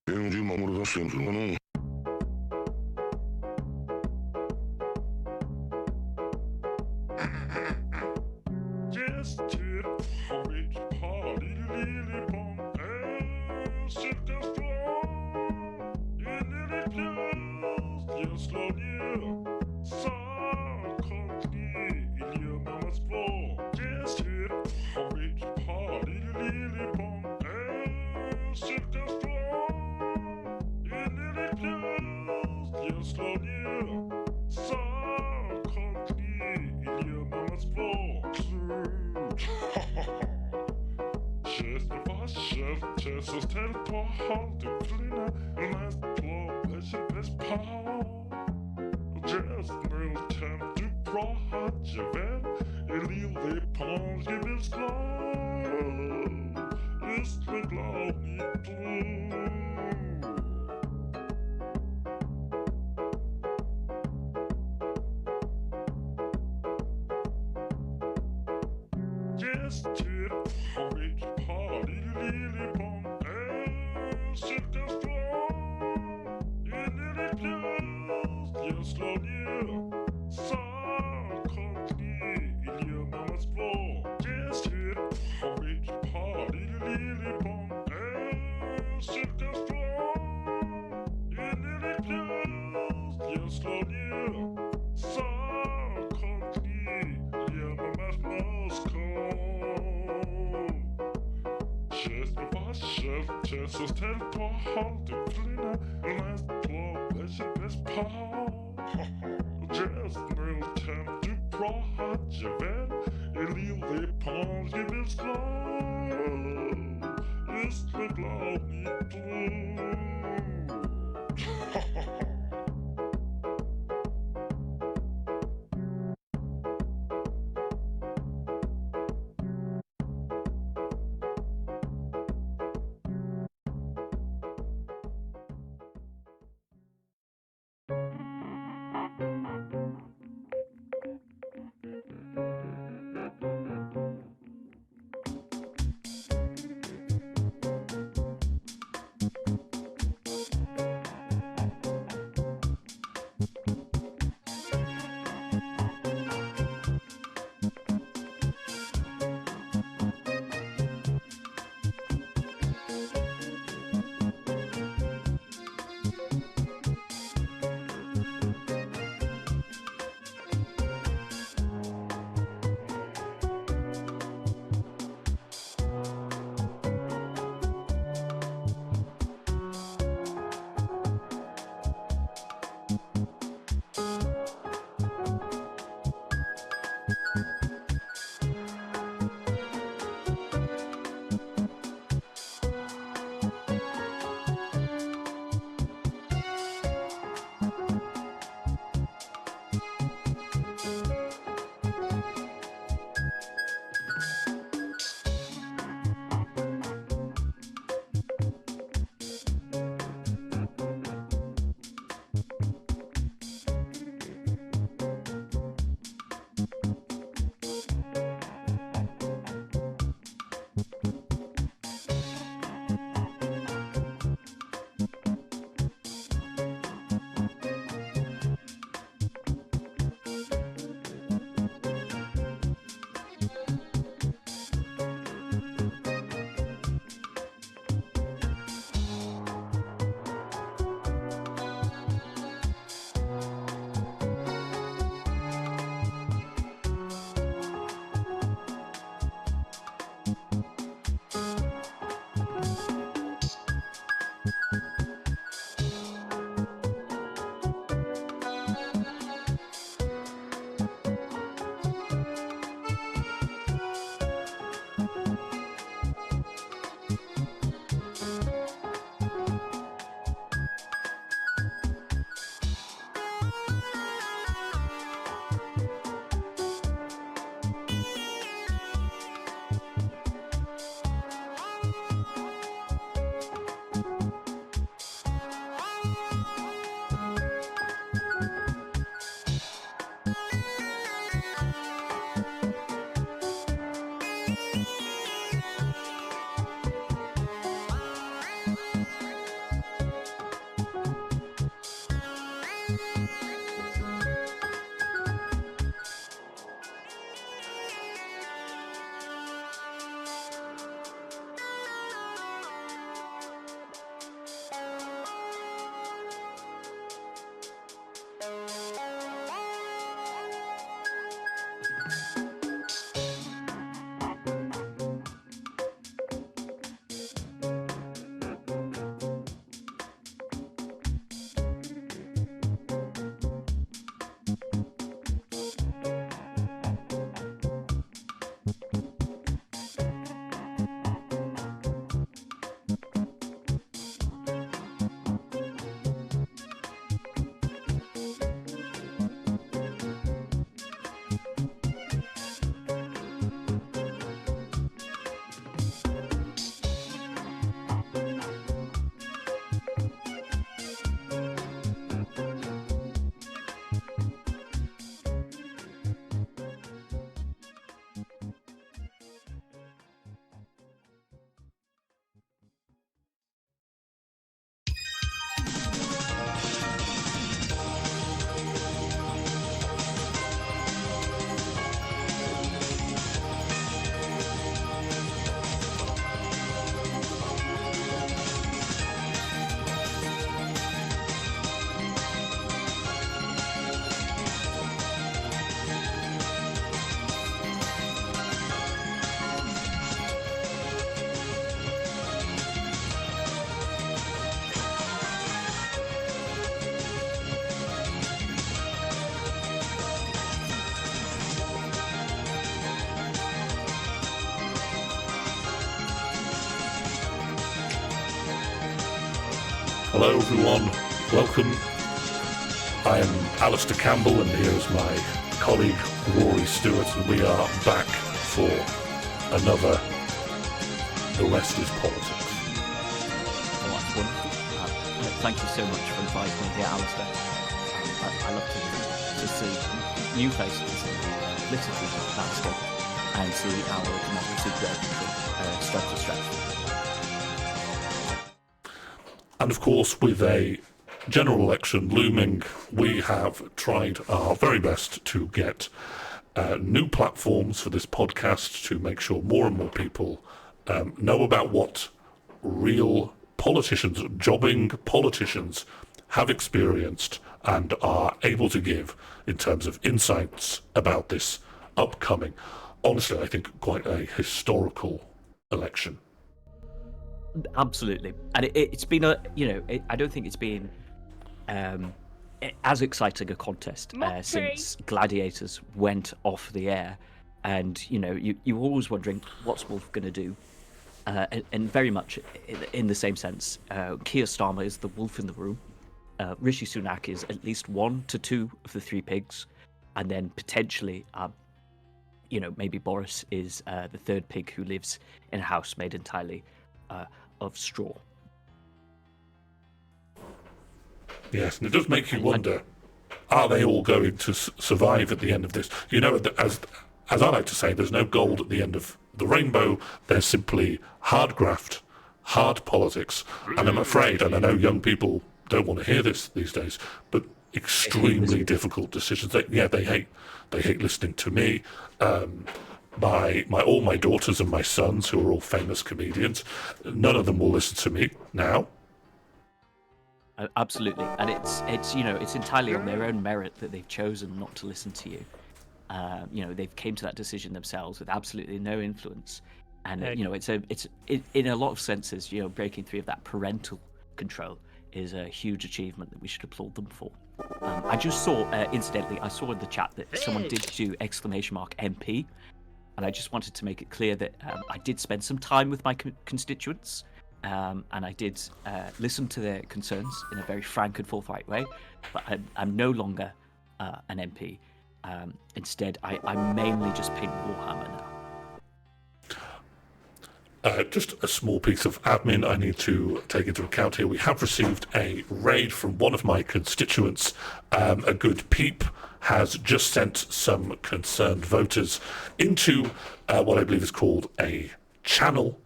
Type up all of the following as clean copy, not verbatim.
우리 마음으로 갔으면 좋아하노. Just till a rich party lily pong and circus floor. You nearly closed your slow near. Saw company in your mama's floor. Just till a rich party lily pong and circus floor. You nearly closed your slow near. Saw company in your mama's floor. Chest og tæt på holdet flinder Last på SMP's power Just no time to prøve je ven Et liv det påske vil slå Just med blå mit blod Just til a rich party lily pong and circus floor. You nearly closed your slow near. Saw company in your mama's floor. Just till a rich party lily pong and circus floor. You nearly closed your slow near. Saw company in your mama's floor. Chest og tæt på holdet flinder Last på SMP's power Just no time to prøve je ven Et liv det påske vil slå Just med blå mit blod Hello everyone, welcome. I am Alistair Campbell and here's my colleague Rory Stewart, and we are back for another The Rest is Politics. Oh, that's wonderful. Thank you so much for inviting me here, Alistair. I love to see new faces in the political landscape and see our democracy grow from strength to strength. And of course, with a general election looming, we have tried our very best to get new platforms for this podcast to make sure more and more people know about what real politicians, jobbing politicians, have experienced and are able to give in terms of insights about this upcoming, honestly, I think quite a historical election. Absolutely, and it's been I don't think it's been as exciting a contest since Gladiators went off the air, and you're always wondering what's Wolf going to do, and very much in the same sense, Keir Starmer is the wolf in the room. Rishi Sunak is at least one to two of the three pigs, and then potentially, maybe Boris is the third pig who lives in a house made entirely of straw. Yes, and it does make you wonder, are they all going to survive at the end of this? As I like to say, there's no gold at the end of the rainbow. There's simply hard graft, hard politics. And I'm afraid, and I know young people don't want to hear this these days, but extremely difficult decisions. They hate listening to me. All my daughters and my sons, who are all famous comedians, none of them will listen to me now. Absolutely, and it's entirely on their own merit that they've chosen not to listen to you. They've came to that decision themselves with absolutely no influence, and it's in a lot of senses, breaking free of that parental control is a huge achievement that we should applaud them for. I just saw, incidentally, I saw in the chat that someone did do !MP. And I just wanted to make it clear that I did spend some time with my constituents, and I did listen to their concerns in a very frank and forthright way. But I'm no longer an MP. Instead, I mainly just paint Warhammer now. Just a small piece of admin I need to take into account here. We have received a raid from one of my constituents. A good peep has just sent some concerned voters into what I believe is called a channel,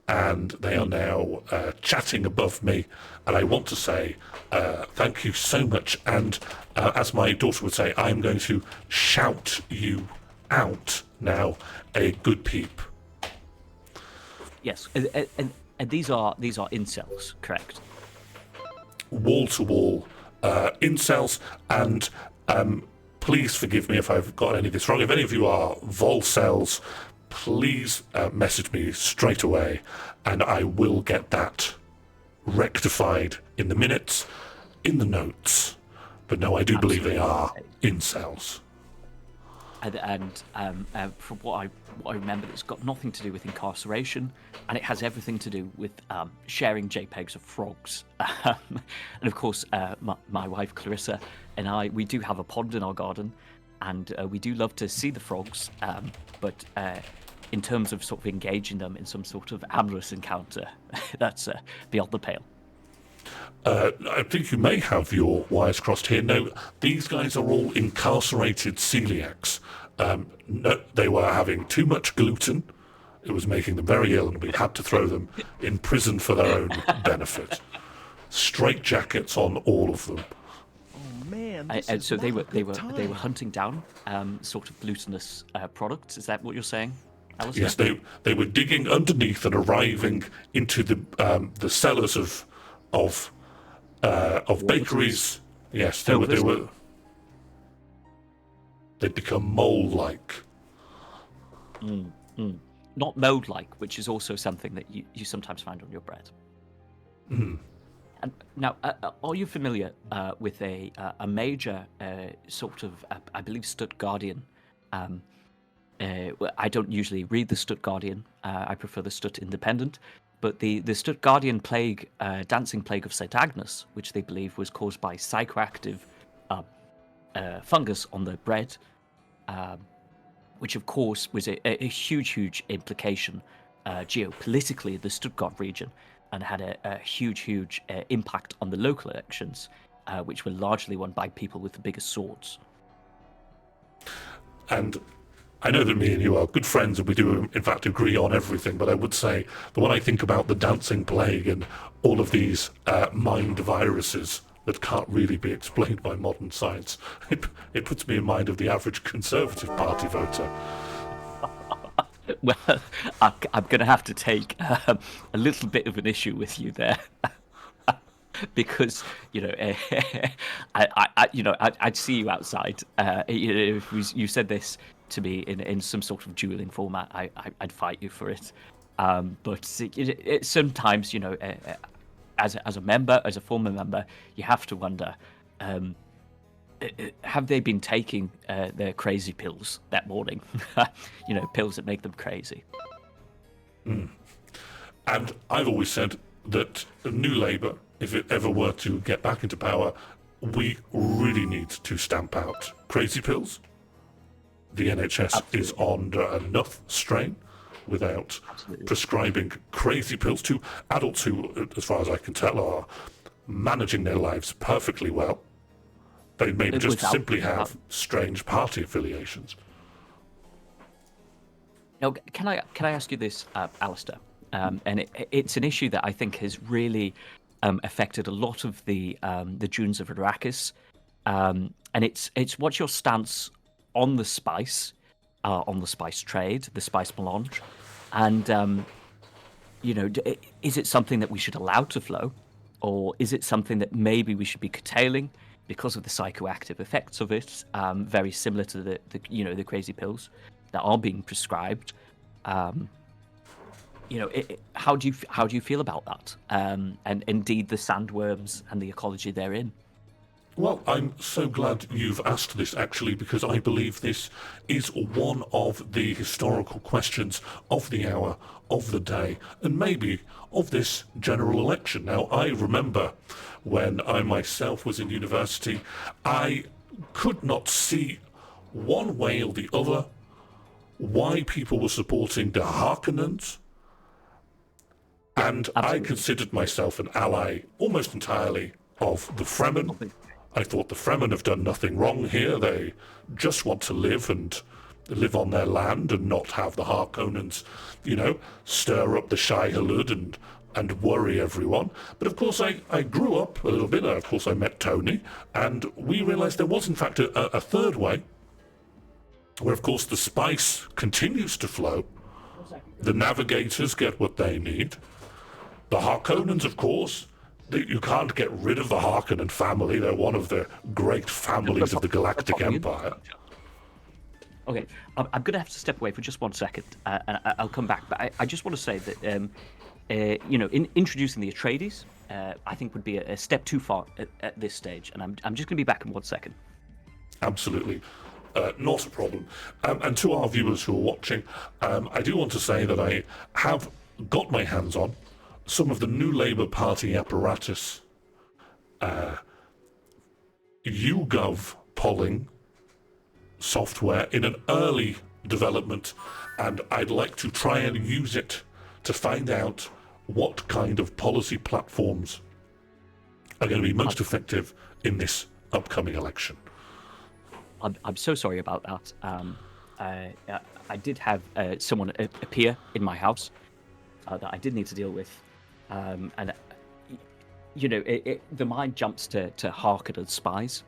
and they are now chatting above me. And I want to say thank you so much. And as my daughter would say, I'm going to shout you out now, a good peep. Yes, and these are incels, correct? Wall-to-wall incels, and please forgive me if I've got any of this wrong. If any of you are volcels, please message me straight away, and I will get that rectified in the minutes, in the notes. But no, I do believe they are incels. And from what I remember, it's got nothing to do with incarceration, and it has everything to do with sharing JPEGs of frogs. And of course, my wife Clarissa and we do have a pond in our garden, and we do love to see the frogs. But in terms of sort of engaging them in some sort of amorous encounter, that's beyond the pale. I think you may have your wires crossed here. No, these guys are all incarcerated celiacs. No, they were having too much gluten. It was making them very ill, and we had to throw them in prison for their own benefit. Straight jackets on all of them. Oh man! And so they were hunting down sort of glutinous products. Is that what you're saying, Alistair? Yes, they were digging underneath and arriving into the cellars of bakeries. Yes, they'd become mole-like. Not mold-like, which is also something that you sometimes find on your bread. Mm. And now, are you familiar with a major sort of, I believe, Stuttgardian? I don't usually read the Stuttgardian. I prefer the Stutt Independent. But the Stuttgardian plague, dancing plague of St. Agnes, which they believe was caused by psychoactive fungus on the bread, which of course was a huge, huge implication geopolitically in the Stuttgart region, and had a huge, huge impact on the local elections, which were largely won by people with the biggest swords. And I know that me and you are good friends, and we do, in fact, agree on everything, but I would say that when I think about the dancing plague and all of these mind viruses that can't really be explained by modern science, it puts me in mind of the average Conservative Party voter. Well, I'm going to have to take a little bit of an issue with you there. Because I'd see you outside. If you said this to me in some sort of dueling format, I'd fight you for it. But sometimes, as a member, as a former member, you have to wonder: have they been taking their crazy pills that morning? Pills that make them crazy. And I've always said that New Labour, if it ever were to get back into power, we really need to stamp out crazy pills. The NHS Absolutely. is under enough strain without Absolutely. prescribing crazy pills to adults who, as far as I can tell, are managing their lives perfectly well. They may just simply have strange party affiliations. Now, can I ask you this, Alistair? And it's an issue that I think has really affected a lot of the Dunes of Arrakis, and it's what's your stance on the spice trade, the spice melange, and is it something that we should allow to flow, or is it something that maybe we should be curtailing because of the psychoactive effects of it, very similar to the crazy pills that are being prescribed? How do you feel about that? And indeed the sandworms and the ecology therein. Well, I'm so glad you've asked this, actually, because I believe this is one of the historical questions of the hour, of the day, and maybe of this general election. Now, I remember when I myself was in university, I could not see one way or the other why people were supporting the Harkonnens. And Absolutely. I considered myself an ally almost entirely of the Fremen. I thought the Fremen have done nothing wrong here. They just want to live on their land and not have the Harkonnens, stir up the Shai-Hulud and worry everyone. But of course, I grew up a little bit. Of course, I met Tony, and we realised there was, in fact, a third way, where, of course, the spice continues to flow. The navigators get what they need. The Harkonnens, of course, you can't get rid of the Harkonnen family. They're one of the great families of the Galactic Empire. Okay, I'm going to have to step away for just 1 second, and I'll come back. But I just want to say that, in introducing the Atreides, I think would be a step too far at this stage. And I'm just going to be back in 1 second. Absolutely. Not a problem. And to our viewers who are watching, I do want to say that I have got my hands on some of the New Labour Party apparatus, YouGov polling software in an early development, and I'd like to try and use it to find out what kind of policy platforms are going to be most effective in this upcoming election. I'm so sorry about that. I did have someone appear in my house that I did need to deal with. And the mind jumps to Harkonnen spies.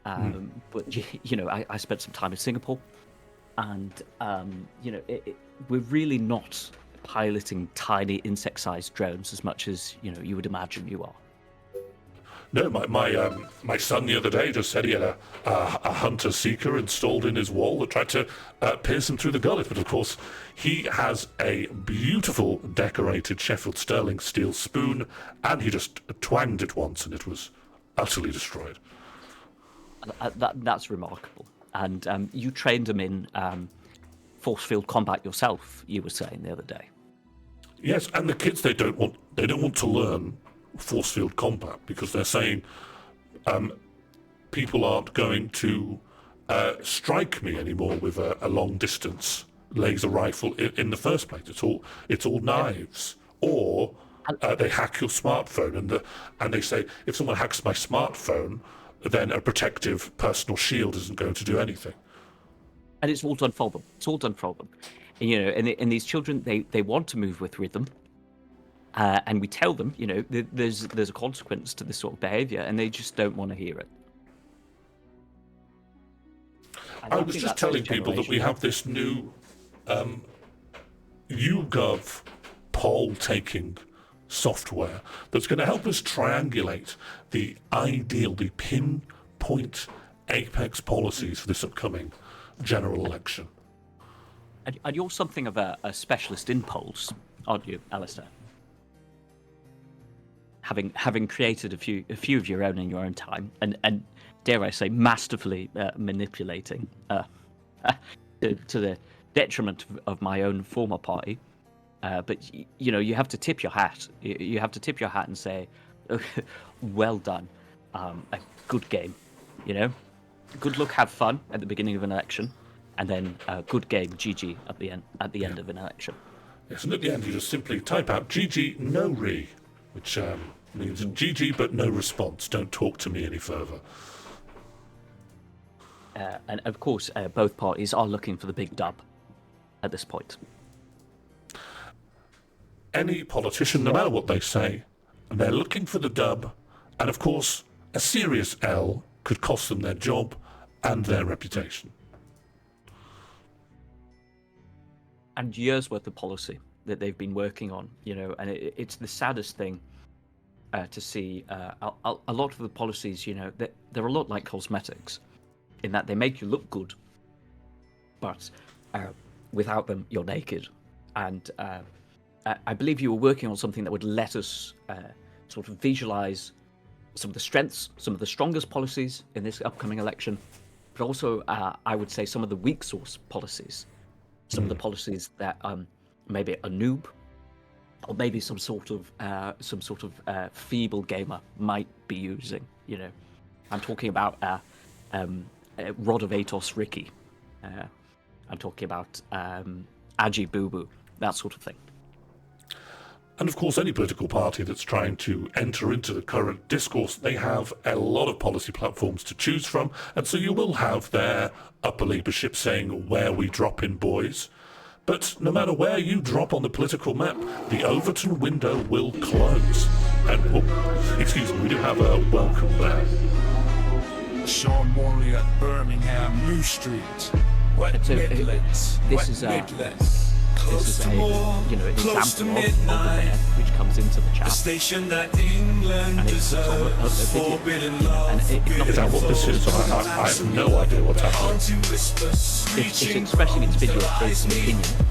But I spent some time in Singapore, and we're really not piloting tiny insect-sized drones as much as you would imagine you are. No, my son the other day just said he had a hunter-seeker installed in his wall that tried to pierce him through the gullet. But of course, he has a beautiful decorated Sheffield Sterling steel spoon, and he just twanged it once, and it was utterly destroyed. That's remarkable. And you trained him in force field combat yourself, you were saying the other day. Yes, and the kids, they don't want to learn force field combat because they're saying people aren't going to strike me anymore with a long distance laser rifle in the first place. It's all knives, or they hack your smartphone, and they say if someone hacks my smartphone, then a protective personal shield isn't going to do anything. And it's all done for them. It's all done for them. And, and these children, they want to move with rhythm. And we tell them, there's a consequence to this sort of behaviour, and they just don't want to hear it. I was just telling people that we have this new YouGov poll-taking software that's going to help us triangulate the pinpoint apex policies for this upcoming general election. And you're something of a specialist in polls, aren't you, Alistair? Having created a few of your own in your own time, and dare I say, masterfully manipulating to the detriment of my own former party. But you have to tip your hat. You have to tip your hat and say, "Well done, a good game." Good luck, have fun at the beginning of an election, and then good game, GG at the end of an election. Yes, and at the end you just simply type out GG no re, which means GG but no response. Don't talk to me any further. And of course, both parties are looking for the big dub at this point. Any politician, no matter what they say, they're looking for the dub, and of course, a serious L could cost them their job and their reputation. And years worth of policy that they've been working on, and it's the saddest thing to see. A lot of the policies, they're a lot like cosmetics, in that they make you look good, but without them, you're naked. And I believe you were working on something that would let us sort of visualize some of the strengths, some of the strongest policies in this upcoming election, but also I would say some of the weak source policies, some of the policies that maybe a noob or maybe some sort of feeble gamer might be using. I'm talking about Rod of Atos Ricky. I'm talking about Aji Boo Boo, that sort of thing. And of course, any political party that's trying to enter into the current discourse, they have a lot of policy platforms to choose from, and so you will have their upper leadership saying where we drop in, boys. But no matter where you drop on the political map, the Overton window will close. And, excuse me, we do have a welcome there. Sean Morley at Birmingham New Street. This is an example of the bear which comes into the chat. Station that England deserves, forbidden love. Is that what this is? I have no idea what's happening. It's expressing its opinion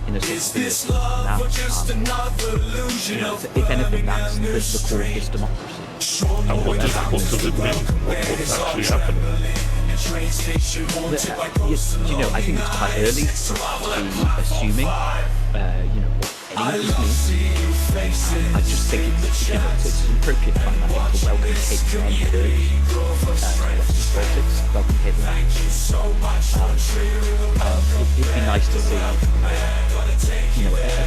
in a sort of now. If anything, that's the core of this democracy. And what does it mean? What's actually happening? I think it's quite early to be assuming, what any of this means. I just think it's an appropriate time, I think, to welcome Kate Van Kirk to Western politics, welcome Kate Van. It'd be nice to see, a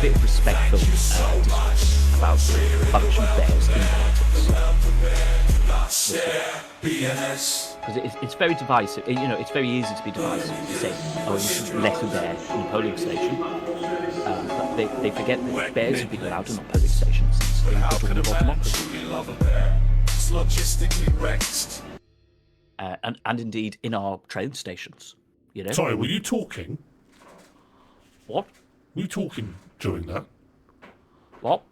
bit of respectful discourse about the function of bears in politics. Because it's very divisive. It's very easy to be divisive. To say, you should let a bear in a polling station. But they forget that bears have been allowed in polling stations since the dawn of democracy. It's logistically wrecked. And indeed in our train stations. Sorry, were you talking? What? Were you talking during that? What?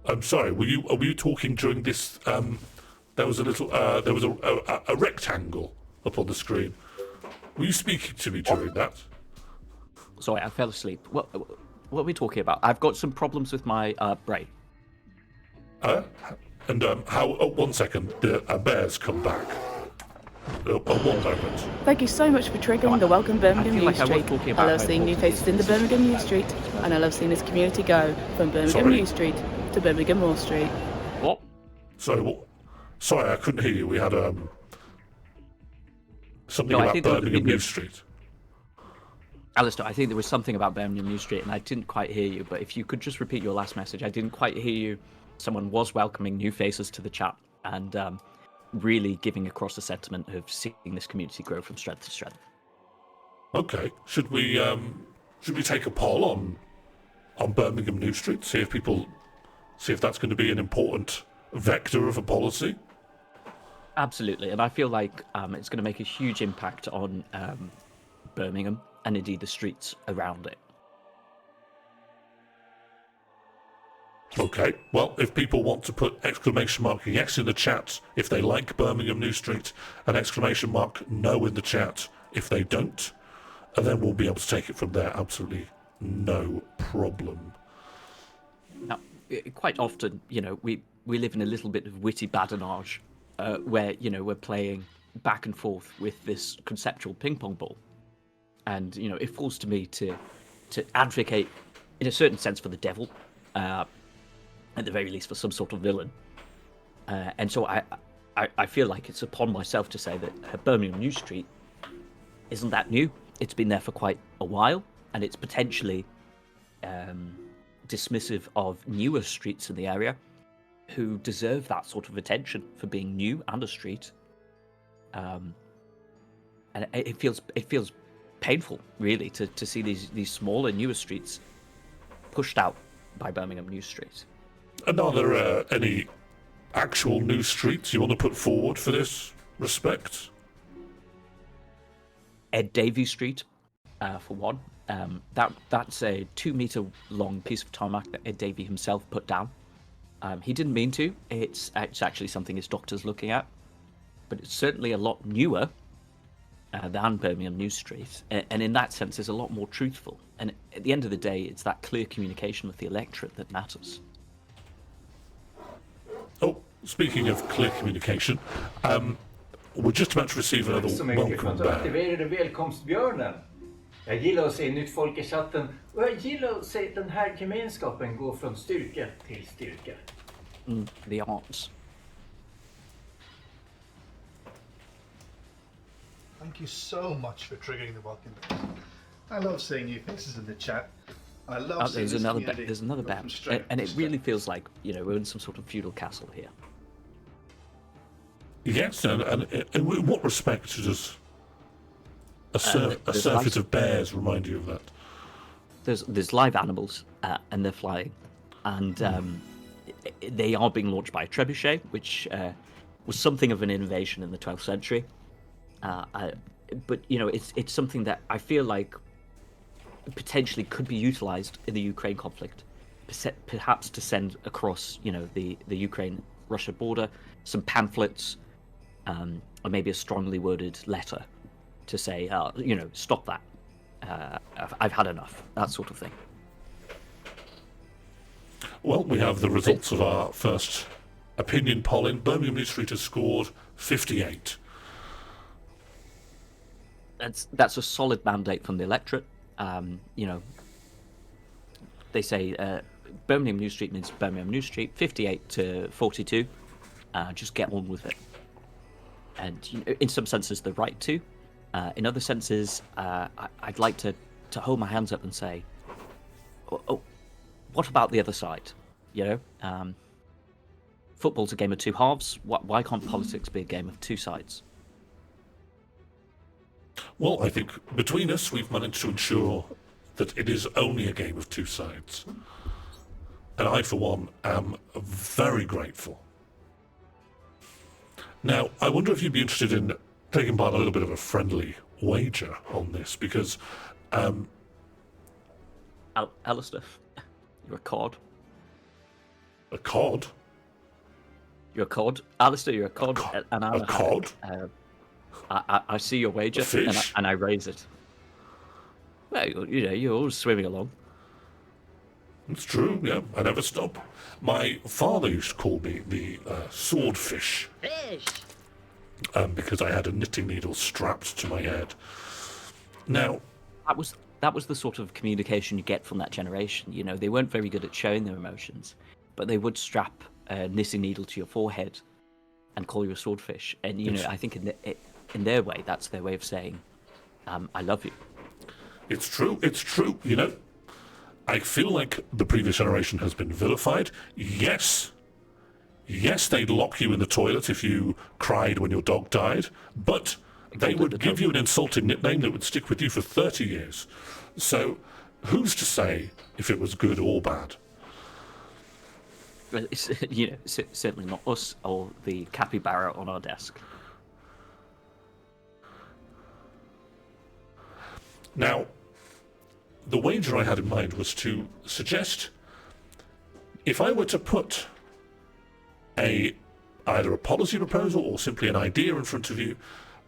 I'm sorry. Were you talking during this? There was a rectangle up on the screen. Were you speaking to me during that? Sorry, I fell asleep. What are we talking about? I've got some problems with my brain. And how? Oh, 1 second. The bears come back. one moment. Thank you so much for triggering the Welcome Birmingham feel News like I was Street. talking I about love how seeing new important faces in the Birmingham News Street, and I love seeing this community go from Birmingham Sorry? News Street to Birmingham Moor Street. What? Sorry, what? Sorry, I couldn't hear you. We had something No, I about think there was a Birmingham video- News Street. Alistair, I think there was something about Birmingham News Street, and I didn't quite hear you. But if you could just repeat your last message, I didn't quite hear you. Someone was welcoming new faces to the chat and really giving across the sentiment of seeing this community grow from strength to strength. Okay, should we take a poll on Birmingham News Street? See if that's going to be an important vector of a policy. Absolutely, and I feel like it's going to make a huge impact on Birmingham and indeed the streets around it. Okay, well, if people want to put exclamation mark yes in the chat if they like Birmingham New Street, and exclamation mark no in the chat if they don't, and then we'll be able to take it from there. Absolutely no problem. Now, quite often, we live in a little bit of witty badinage where, we're playing back and forth with this conceptual ping pong ball. And, it falls to me to advocate, in a certain sense, for the devil. At the very least for some sort of villain. And so I feel like it's upon myself to say that Birmingham New Street isn't that new. It's been there for quite a while, and it's potentially dismissive of newer streets in the area who deserve that sort of attention for being new and a street. And it feels painful, really, to see these smaller, newer streets pushed out by Birmingham New Street. And are there any actual new streets you want to put forward for this respect? Ed Davey Street, for one. That's a 2-meter long piece of tarmac that Ed Davey himself put down. He didn't mean to. It's actually something his doctor's looking at. But it's certainly a lot newer than Birmingham New Street. And in that sense, it's a lot more truthful. And at the end of the day, it's that clear communication with the electorate that matters. Oh, speaking of clear communication, we're just about to receive another Så mycket för welcome att du back. aktiverade välkomstbjörnen. Jag gillar att se nytt folk i chatten och jag gillar att se den här gemenskapen gå från styrka till styrka. The arts. Thank you so much for triggering the welcome back. I love seeing new faces in the chat. I love seeing There's this another community there's another go from bout, strength and to it really strength. feels like we're in some sort of feudal castle here. Yes, and in what respect does a there's surfeit live- of bears remind you of that? There's live animals, and they're flying, and they are being launched by a trebuchet, which was something of an innovation in the 12th century. But it's something that I feel like potentially could be utilized in the Ukraine conflict, perhaps to send across the Ukraine-Russia border some pamphlets, or maybe a strongly worded letter to say, stop that. I've had enough, that sort of thing. Well, we have the results of our first opinion polling. Birmingham New Street has scored 58. That's a solid mandate from the electorate. They say Birmingham New Street means Birmingham New Street, 58 to 42. Just get on with it. And in some senses, they're right to. In other senses, I'd like to hold my hands up and say, oh, what about the other side? Football's a game of two halves. Why can't politics be a game of two sides? Well, I think between us, we've managed to ensure that it is only a game of two sides. And I, for one, am very grateful. Now, I wonder if you'd be interested in taking part in a little bit of a friendly wager on this, because... Alistair, you're a cod. A cod? You're a cod. Alistair, you're a cod. And I'm A cod? I see your wager, A fish? and I raise it. Well, you're always swimming along. It's true, yeah. I never stop. My father used to call me the swordfish. Fish! because I had a knitting needle strapped to my head. Now, that was the sort of communication you get from that generation. You know, they weren't very good at showing their emotions, but they would strap a knitting needle to your forehead and call you a swordfish. And you know, I think in their way, that's their way of saying, "I love you." it's true. It's true. You know, I feel like the previous generation has been vilified. Yes, they'd lock you in the toilet if you cried when your dog died, but they would give you an insulting nickname that would stick with you for 30 years. So, who's to say if it was good or bad? Well, it's, you know, certainly not us or the capybara on our desk. Now, the wager I had in mind was to suggest if I were to put either a policy proposal or simply an idea in front of you,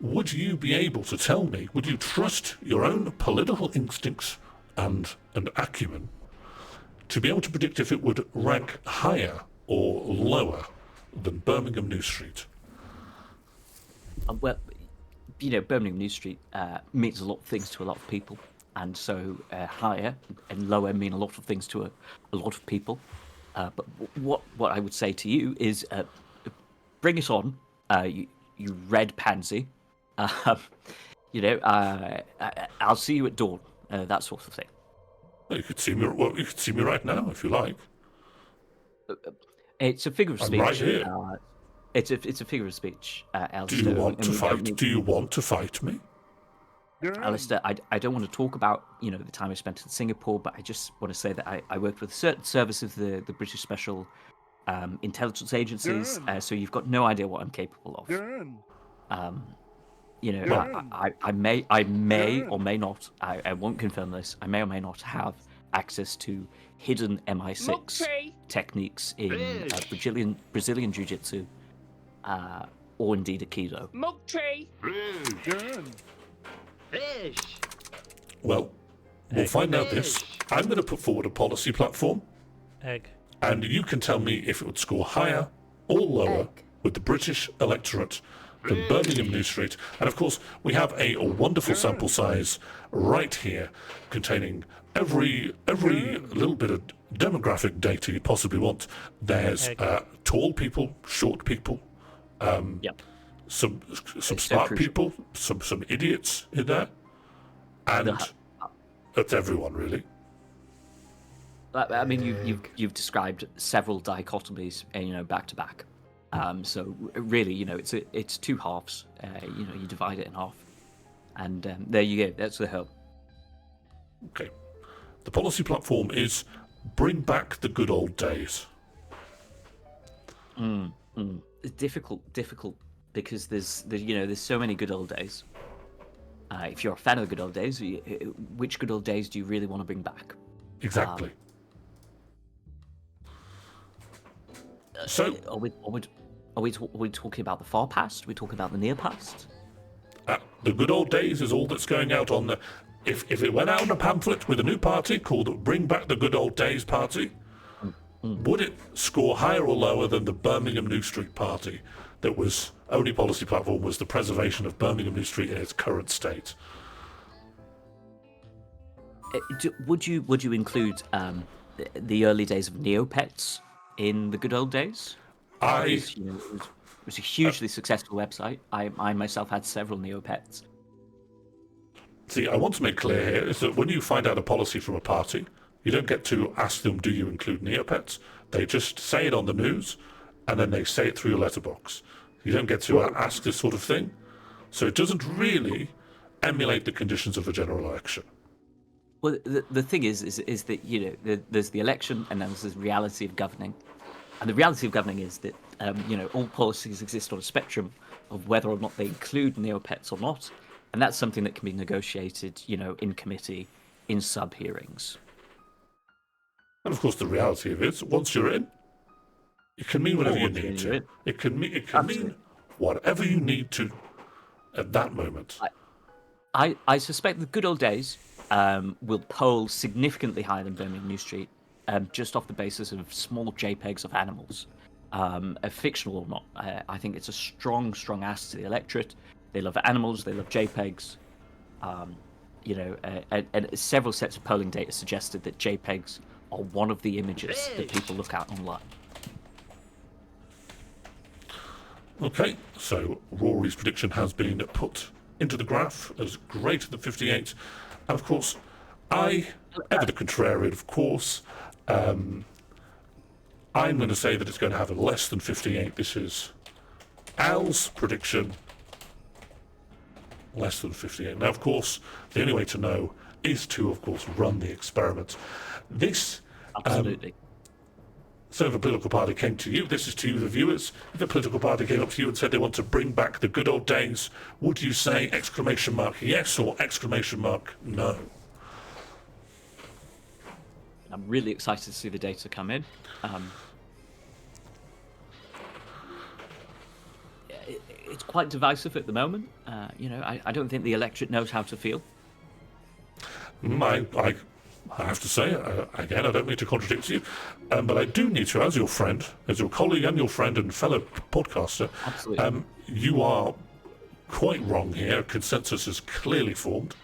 would you be able to tell me, would you trust your own political instincts and acumen to be able to predict if it would rank higher or lower than Birmingham New Street? Well, you know, Birmingham New Street means a lot of things to a lot of people, and so higher and lower mean a lot of things to a lot of people. But what I would say to you is, bring it on, you red pansy. You know, I'll see you at dawn. That sort of thing. Well, you could see me. Well, you could see me right now if you like. It's a figure of I'm speech. right here. It's a figure of speech, Alistair. Do you want to and we don't fight? need- Do you want to fight me? Alistair, I don't want to talk about, you know, the time I spent in Singapore, but I just want to say that I worked with a certain service of the British Special Intelligence Agencies, so you've got no idea what I'm capable of. You know, I may or may not, I won't confirm this, I may or may not have access to hidden MI6 techniques in Brazilian Jiu-Jitsu, or indeed Aikido. Well, we'll find out this. I'm going to put forward a policy platform, and you can tell me if it would score higher or lower with the British electorate than Birmingham New Street. And of course, we have a wonderful sample size right here, containing every little bit of demographic data you possibly want. There's tall people, short people, some smart crucial. people, some idiots in there, and that's everyone really. I mean, you've described several dichotomies, you know, back to back. So really, you know, it's two halves. You know, you divide it in half, and there you go. That's the whole. Okay. The policy platform is bring back the good old days. It's difficult because there's so many good old days. If you're a fan of the good old days, which good old days do you really want to bring back? Exactly. So, Are we talking about the far past? Are we talking about the near past? the good old days is all that's going out on the... If it went out in a pamphlet with a new party called Bring Back the Good Old Days Party, would it score higher or lower than the Birmingham New Street Party that was... only policy platform was the preservation of Birmingham New Street in its current state? Would you include the early days of Neopets in the good old days? It was a hugely successful website. I myself had several Neopets. See, I want to make clear here is that when you find out a policy from a party, you don't get to ask them, do you include Neopets? They just say it on the news, and then they say it through your letterbox. You don't get to ask this sort of thing. So it doesn't really emulate the conditions of a general election. Well, the thing is that, you know, there's the election, and then there's the reality of governing. And the reality of governing is that, you know, all policies exist on a spectrum of whether or not they include Neopets or not. And that's something that can be negotiated, you know, in committee, in sub-hearings. And of course, the reality of it is, once you're in, it can mean whatever you need to. It can mean whatever you need to at that moment. I suspect the good old days will poll significantly higher than Birmingham New Street, just off the basis of small JPEGs of animals. fictional or not. I think it's a strong ask to the electorate. They love animals, they love JPEGs. And several sets of polling data suggested that JPEGs are one of the images that people look at online. Okay, so Rory's prediction has been put into the graph as greater than 58. And of course, I, ever the contrarian, of course, I'm going to say that it's going to have a less than 58. This is Al's prediction, less than 58. Now, of course, the only way to know is to, of course, run the experiment. This... Absolutely. So if a political party came to you, this is to you, the viewers, if a political party came up to you and said they want to bring back the good old days, would you say exclamation mark yes or exclamation mark no? I'm really excited to see the data come in. It's quite divisive at the moment. I don't think the electorate knows how to feel. I have to say, again, I don't mean to contradict you, but I do need to, as your friend, as your colleague and your friend and fellow podcaster, you are quite wrong here. Consensus is clearly formed.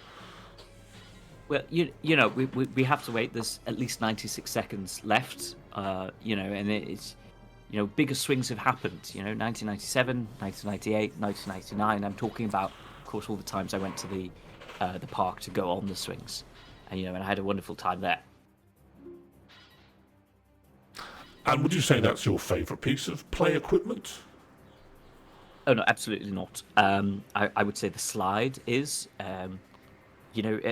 Well, we have to wait. There's at least 96 seconds left, and it's, bigger swings have happened. 1997, 1998, 1999. I'm talking about, of course, all the times I went to the park to go on the swings. And I had a wonderful time there. And would you say that's your favourite piece of play equipment? Oh no, absolutely not. I would say the slide is.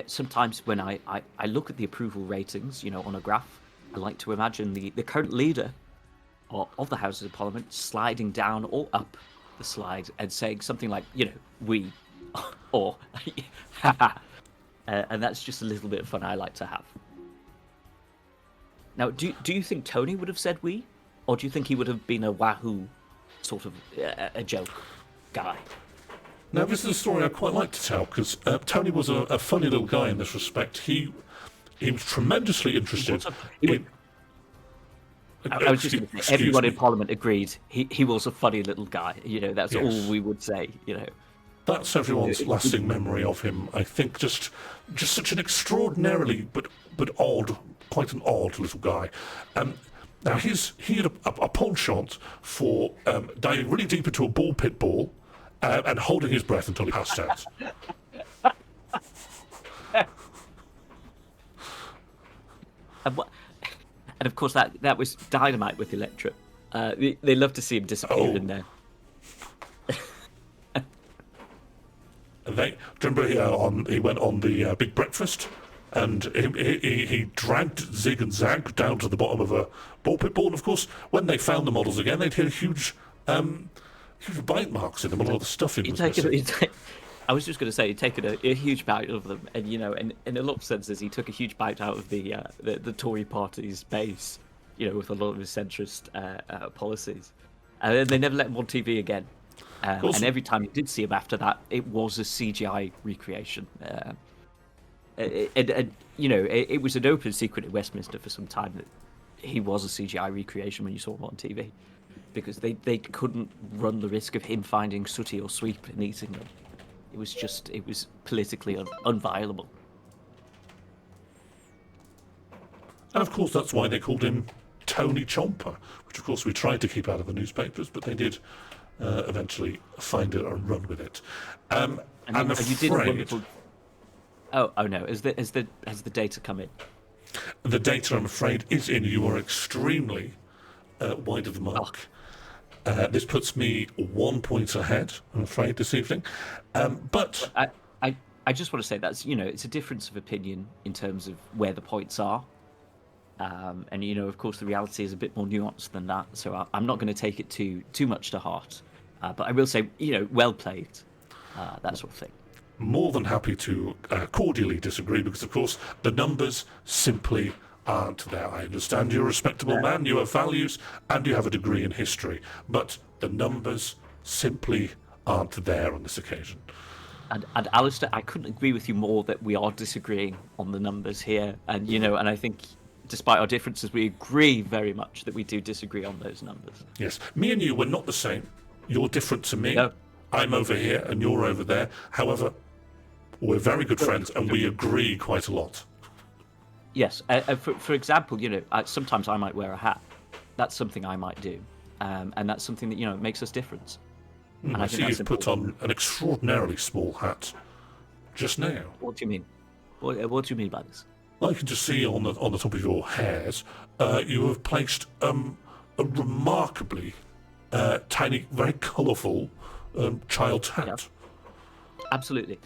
Sometimes when I look at the approval ratings, on a graph, I like to imagine the current leader of the Houses of Parliament sliding down or up the slide and saying something like, we, or, haha. And that's just a little bit of fun I like to have. Now, do you think Tony would have said we? Or do you think he would have been a wahoo sort of a joke guy? Now, this is a story I quite like to tell, because Tony was a funny little guy in this respect. He was tremendously interested in... I was just going to say, everyone in Parliament agreed he was a funny little guy. That's all we would say, That's everyone's lasting memory of him. I think just such an extraordinarily but odd, quite an odd little guy. Now he had a penchant for diving really deep into a ball pit ball and holding his breath until he passed out. And of course that was dynamite with the electorate. They love to see him disappear in there. Do you remember he went on the Big Breakfast, and he dragged Zig and Zag down to the bottom of a ball pit ball, and of course, when they found the models again, they'd hit huge bite marks in them, and all the stuff in was missing. I was just going to say, he'd taken a huge bite of them, and and in a lot of senses, he took a huge bite out of the Tory party's base, with a lot of his centrist policies, and then they never let him on TV again. And every time you did see him after that, it was a CGI recreation. It was an open secret in Westminster for some time that he was a CGI recreation when you saw him on TV, because they couldn't run the risk of him finding sooty or sweep and eating them. It was politically unviable. And of course, that's why they called him Tony Chomper, which of course we tried to keep out of the newspapers, but they did eventually find it and run with it. I'm afraid... Oh no! Has the data come in? The data, I'm afraid, is in. You are extremely wide of the mark. This puts me 1 point ahead, I'm afraid, this evening. But I just want to say that's it's a difference of opinion in terms of where the points are. And of course, the reality is a bit more nuanced than that. So I'm not going to take it too much to heart. But I will say, well played, that sort of thing. More than happy to cordially disagree, because of course the numbers simply aren't there. I understand you're a respectable man, you have values, and you have a degree in history, but the numbers simply aren't there on this occasion. And Alistair, I couldn't agree with you more that we are disagreeing on the numbers here, and and I think despite our differences, we agree very much that we do disagree on those numbers. Yes, me and you, we're not the same. You're different to me. No. I'm over here and you're over there. However, we're very good friends and we agree quite a lot. Yes, for example, sometimes I might wear a hat. That's something I might do, and that's something that makes us different. And I see you've put on an extraordinarily small hat just now. What do you mean? What do you mean by this? I can just see on the top of your hairs, you have placed a remarkably tiny, very colourful child's hat. Yeah. Absolutely.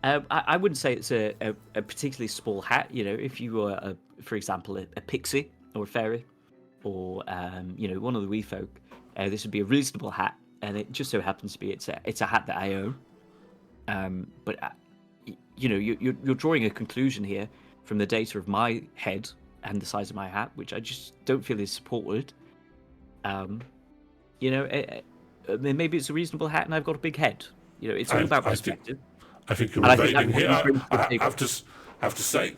I wouldn't say it's a particularly small hat. If you were, for example, a pixie or a fairy, or one of the wee folk, this would be a reasonable hat. And it just so happens to be it's a hat that I own. But you're drawing a conclusion here from the data of my head and the size of my hat, which I just don't feel is supported. Maybe it's a reasonable hat, and I've got a big head. It's all about perspective. I think you're evading here. I have to say,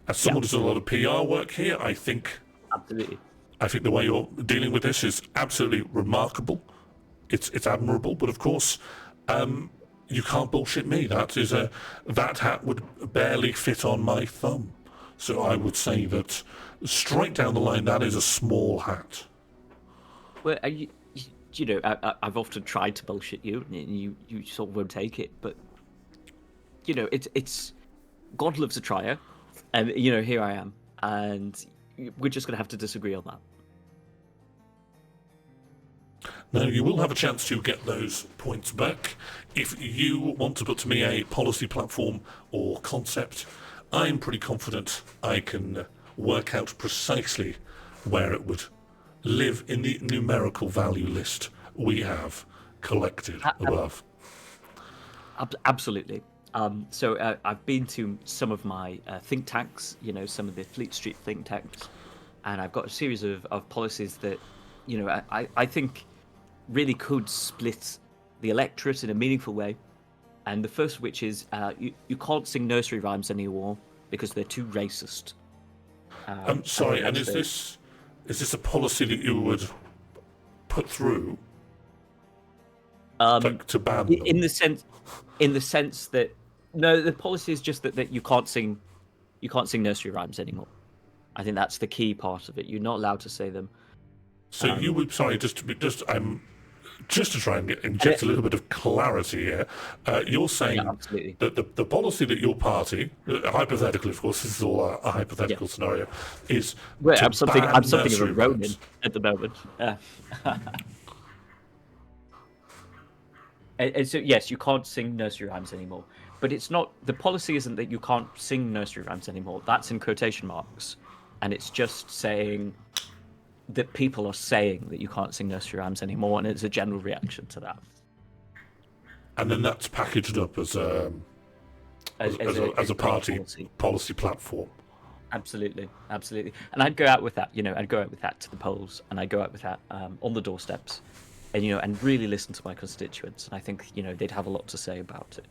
as someone who's done a lot of PR work here, I think absolutely. I think the way you're dealing with this is absolutely remarkable. It's admirable, but of course, you can't bullshit me. That hat would barely fit on my thumb. So I would say that straight down the line, that is a small hat. Well, I've often tried to bullshit you, and you sort of won't take it. But it's God loves a trier, and here I am, and we're just going to have to disagree on that. Now, you will have a chance to get those points back if you want to put to me a policy platform or concept. I'm pretty confident I can work out precisely where it would live in the numerical value list we have collected above. Absolutely. So I've been to some of my think tanks, some of the Fleet Street think tanks, and I've got a series of policies that, I think really could split the electorate in a meaningful way. And the first of which is you can't sing nursery rhymes anymore because they're too racist. I'm sorry, and is this a policy that you would put through to ban them? In the sense that no, the policy is just that you can't sing nursery rhymes anymore. I think that's the key part of it. You're not allowed to say them. So you would just to try and inject a little bit of clarity here, you're saying that the policy that your party, hypothetically, of course, this is all a hypothetical scenario, is I'm something of a Ronin at the moment. And so yes, you can't sing nursery rhymes anymore. But it's not. The policy isn't that you can't sing nursery rhymes anymore. That's in quotation marks, and it's just saying that people are saying that you can't sing nursery rhymes anymore, and it's a general reaction to that. And then that's packaged up as a party policy platform. Absolutely. And I'd go out with that. I'd go out with that to the polls, and I'd go out with that on the doorsteps, and and really listen to my constituents. And I think they'd have a lot to say about it.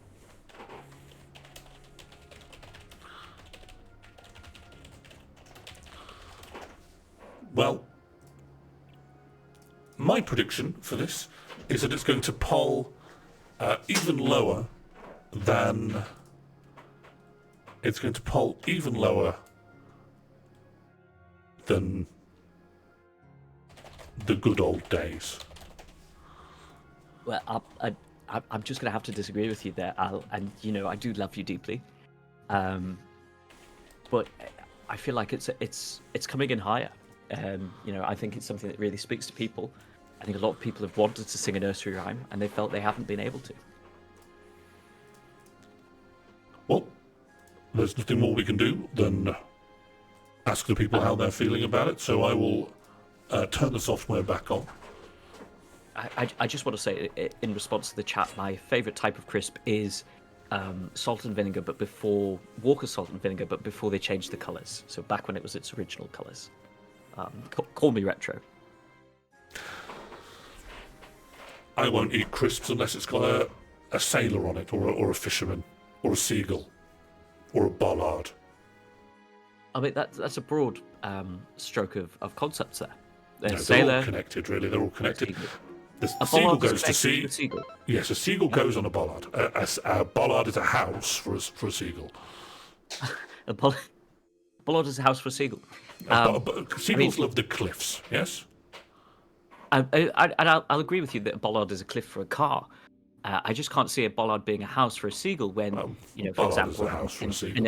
Well, my prediction for this is that it's going to poll even lower than the good old days. Well, I'm just going to have to disagree with you there, Al. And I do love you deeply, but I feel like it's coming in higher. I think it's something that really speaks to people. I think a lot of people have wanted to sing a nursery rhyme, and they felt they haven't been able to. Well, there's nothing more we can do than ask the people how they're feeling about it. So I will turn the software back on. I just want to say, in response to the chat, my favourite type of crisp is salt and vinegar, but before Walker's salt and vinegar, but before they changed the colours. So back when it was its original colours. Call me retro. I won't eat crisps unless it's got a sailor on it, or a fisherman, or a seagull, or a bollard. I mean, that's a broad stroke of concepts there. There's No, they're sailor, all connected, really. They're all connected. seagull. The A seagull bollard is goes to connected sea. a seagull. Yes, a seagull goes on a bollard. A bollard is a house for a seagull. A bollard is a house for a seagull. Seagulls love the cliffs, yes? I'll agree with you that a bollard is a cliff for a car. I just can't see a bollard being a house for a seagull when, for bollard example, is a house for a seagull.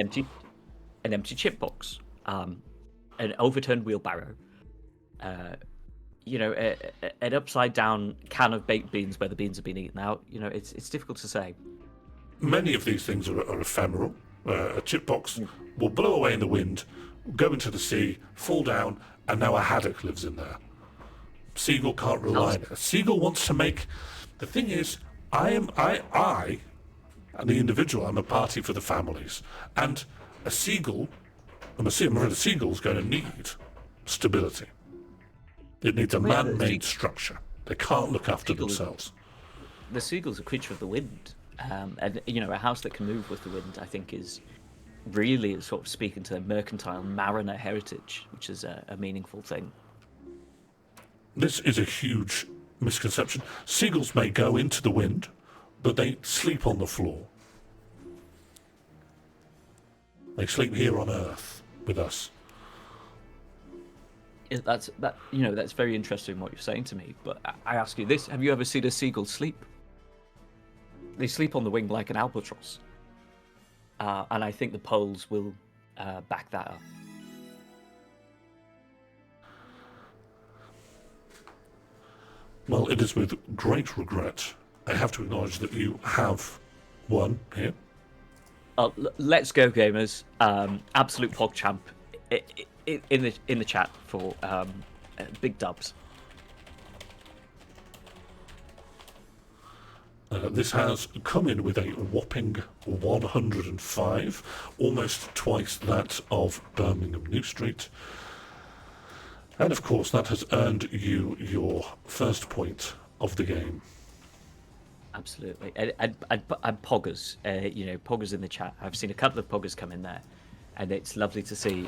an empty chip box, an overturned wheelbarrow, an upside down can of baked beans where the beans have been eaten out. It's difficult to say. Many of these things are ephemeral. A chip box will blow away in the wind, go into the sea, fall down, and now a haddock lives in there. Seagull can't rely on it. A seagull wants to make. The thing is, I, and the individual, I'm a party for the families, and a seagull, I'm afraid a seagull's going to need stability. It needs a man-made structure. They can't look after themselves. The seagull's a creature of the wind, and a house that can move with the wind, I think, is really sort of speaking to their mercantile mariner heritage, which is a meaningful thing. This is a huge misconception. Seagulls may go into the wind, but they sleep on the floor. They sleep here on Earth with us. That's very interesting what you're saying to me. But I ask you this: have you ever seen a seagull sleep? They sleep on the wing like an albatross, and I think the polls will back that up. Well, it is with great regret I have to acknowledge that you have won here. Let's go, gamers! Absolute PogChamp in the chat for big dubs. This has come in with a whopping 105, almost twice that of Birmingham New Street. And of course, that has earned you your first point of the game. Absolutely. And poggers, poggers in the chat. I've seen a couple of poggers come in there, and it's lovely to see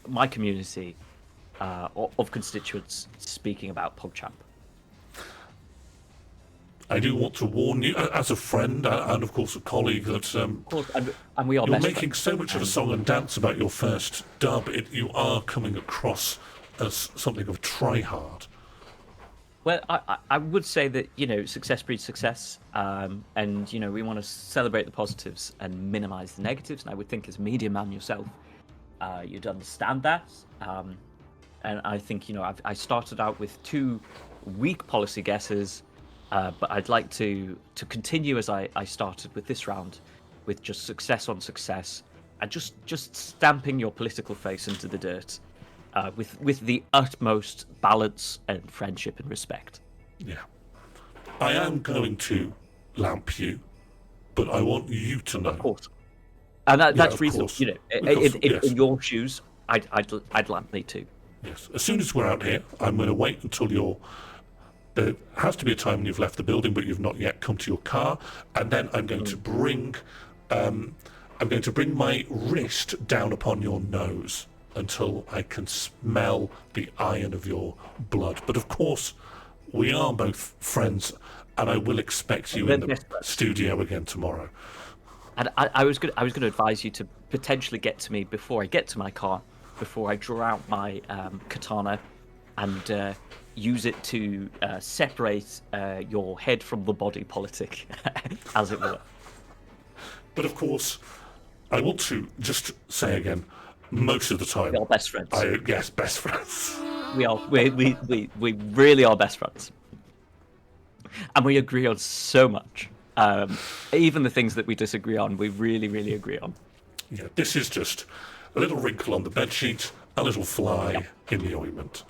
my community of constituents speaking about PogChamp. I do want to warn you, as a friend and of course a colleague, that of course, and we are you're best making friends. so much of a song and dance about your first dub. You are coming across as something of a try-hard. Well, I would say that, success breeds success, and, we want to celebrate the positives and minimize the negatives. And I would think as a media man yourself, you'd understand that. And I think, I started out with 2 weak policy guesses, but I'd like to continue as I started with this round, with just success on success, and just stamping your political face into the dirt. With the utmost balance and friendship and respect. Yeah. I am going to lamp you, but I want you to know. Of course. And that's reasonable. Course. In your shoes, I'd lamp me too. Yes. As soon as we're out here, I'm going to wait until there has to be a time when you've left the building, but you've not yet come to your car, and then I'm going to bring my wrist down upon your nose until I can smell the iron of your blood. But of course, we are both friends, and I will expect you in the studio again tomorrow. And I was going to advise you to potentially get to me before I get to my car, before I draw out my katana and use it to separate your head from the body politic, as it were. But of course, I want to just say again, most of the time, we are best friends. Yes, best friends. We are. We really are best friends, and we agree on so much. Even the things that we disagree on, we really, really agree on. Yeah, this is just a little wrinkle on the bedsheet, a little fly in the ointment.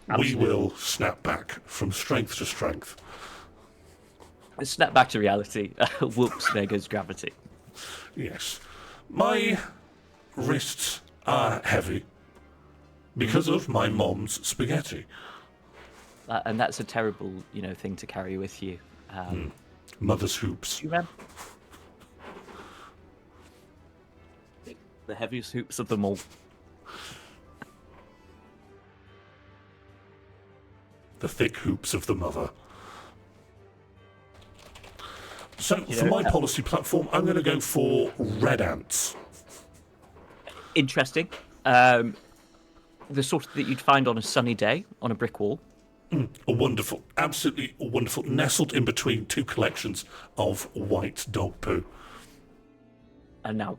Absolutely. We will snap back from strength to strength. Snap back to reality. Whoops, there goes gravity. Yes. My wrists are heavy because of my mom's spaghetti. And that's a terrible, thing to carry with you. Mother's hoops. the heaviest hoops of them all. The thick hoops of the mother. So, for my policy platform, I'm going to go for red ants. Interesting. The sort that you'd find on a sunny day on a brick wall. A wonderful, absolutely wonderful, nestled in between two collections of white dog poo. And now,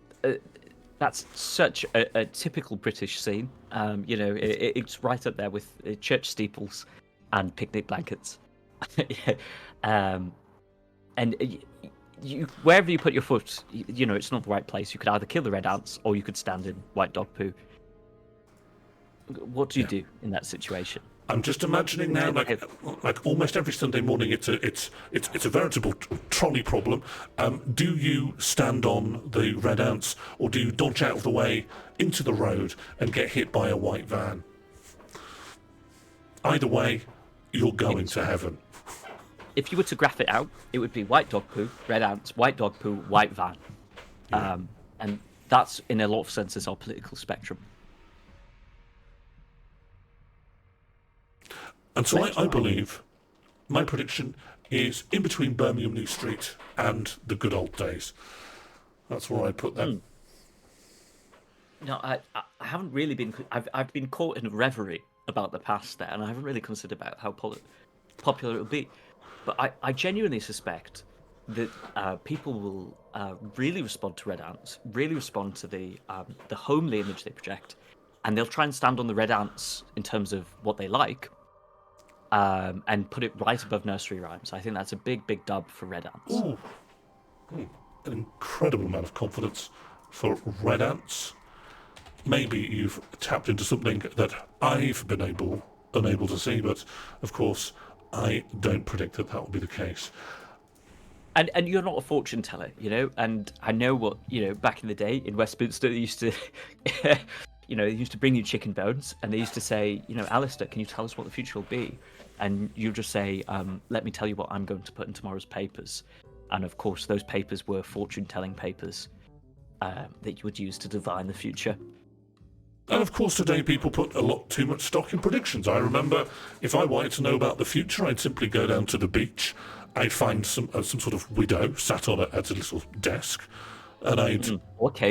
that's such a typical British scene. It's right up there with church steeples and picnic blankets. And you, wherever you put your foot, it's not the right place. You could either kill the red ants or you could stand in white dog poo. What do you do in that situation? I'm just imagining now, like almost every Sunday morning, it's a veritable trolley problem. Do you stand on the red ants, or do you dodge out of the way into the road and get hit by a white van? Either way, you're going to heaven. If you were to graph it out, it would be white dog poo, red ants, white dog poo, white van. Yeah. And that's, in a lot of senses, our political spectrum. And so I believe my prediction is in between Birmingham New Street and the good old days. That's where I put them. No, I haven't really been... I've been caught in a reverie about the past there, and I haven't really considered about how popular it will be. But I genuinely suspect that people will really respond to red ants, really respond to the homely image they project, and they'll try and stand on the red ants in terms of what they like, and put it right above nursery rhymes. I think that's a big, big dub for red ants. Ooh. An incredible amount of confidence for red ants. Maybe you've tapped into something that I've been unable to see, but of course I don't predict that will be the case. And you're not a fortune teller, and I know what, back in the day in Westminster, they used to they used to bring you chicken bones, and they used to say, Alistair, can you tell us what the future will be? And you just say, let me tell you what I'm going to put in tomorrow's papers. And of course, those papers were fortune-telling papers that you would use to divine the future. And of course, today people put a lot too much stock in predictions. I remember if I wanted to know about the future, I'd simply go down to the beach. I'd find some sort of widow sat on at a little desk, and I'd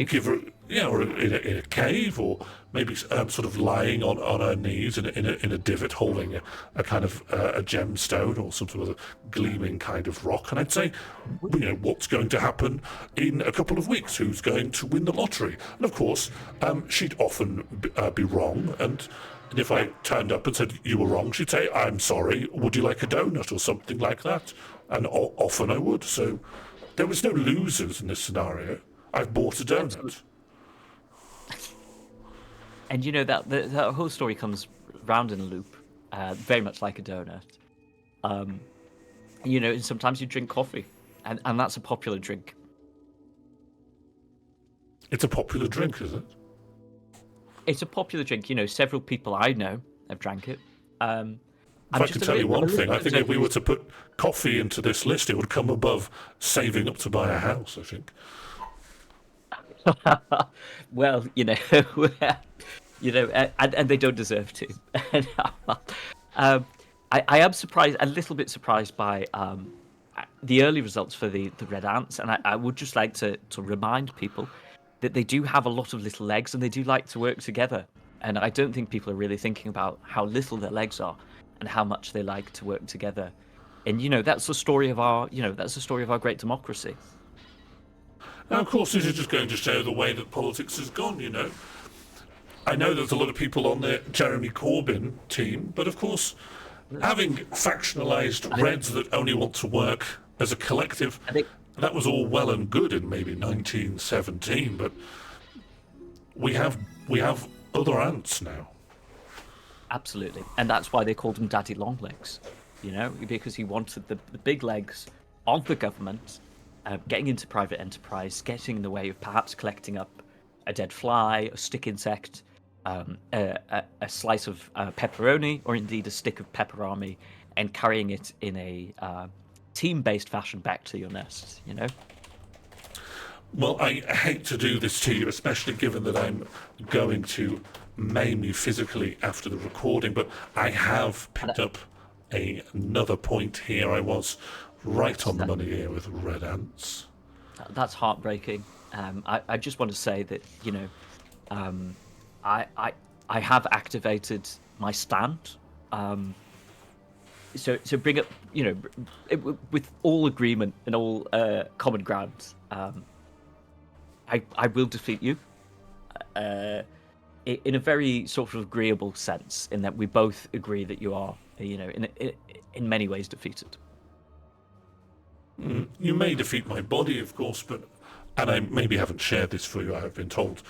give her, or in a cave, or maybe sort of lying on her knees in a divot, holding a kind of a gemstone or some sort of gleaming kind of rock, and I'd say, what's going to happen in a couple of weeks? Who's going to win the lottery? And of course, she'd often be wrong, and if I turned up and said you were wrong, she'd say, I'm sorry, would you like a donut or something like that? And often I would. So there was no losers in this scenario. I've bought a donut. And that whole story comes round in a loop, very much like a donut. And sometimes you drink coffee, and that's a popular drink. It's a popular drink, is it? It's a popular drink. Several people I know have drank it. If I could tell you one thing, I think if we were to put coffee into this list, it would come above saving up to buy a house, I think. Well, and they don't deserve to. I am surprised, a little bit surprised by the early results for the red ants, and I would just like to remind people that they do have a lot of little legs, and they do like to work together. And I don't think people are really thinking about how little their legs are and how much they like to work together. And that's the story of our great democracy. Now, of course, this is just going to show the way that politics has gone. I know there's a lot of people on the Jeremy Corbyn team, but of course, having factionalised Reds that only want to work as a collective, that was all well and good in maybe 1917, but we have other ants now. Absolutely, and that's why they called him Daddy Longlegs, because he wanted the big legs of the government, getting into private enterprise, getting in the way of perhaps collecting up a dead fly, a stick insect, a slice of pepperoni, or indeed a stick of pepperami, and carrying it in a team-based fashion back to your nest. Well, I hate to do this to you, especially given that I'm going to maim you physically after the recording, but I have picked up another point here. I was right on the money here with red ants. That's heartbreaking. I just want to say that, I have activated my stand. So bring up, with all agreement and all common ground. I will defeat you. In a very sort of agreeable sense, in that we both agree that you are, in many ways defeated. You may defeat my body, of course, and I maybe haven't shared this for you, I have been told.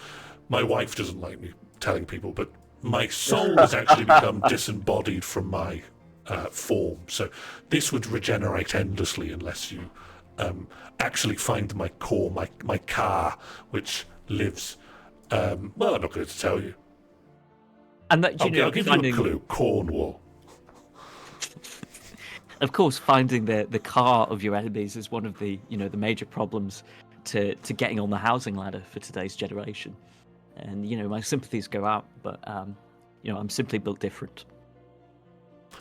My wife doesn't like me telling people, but my soul has actually become disembodied from my form. So this would regenerate endlessly unless you actually find my core, my car, which lives... well, I'm not going to tell you. And that, I'll give you a clue. Cornwall. Of course, finding the car of your enemies is one of the the major problems to getting on the housing ladder for today's generation. And my sympathies go out, but I'm simply built different.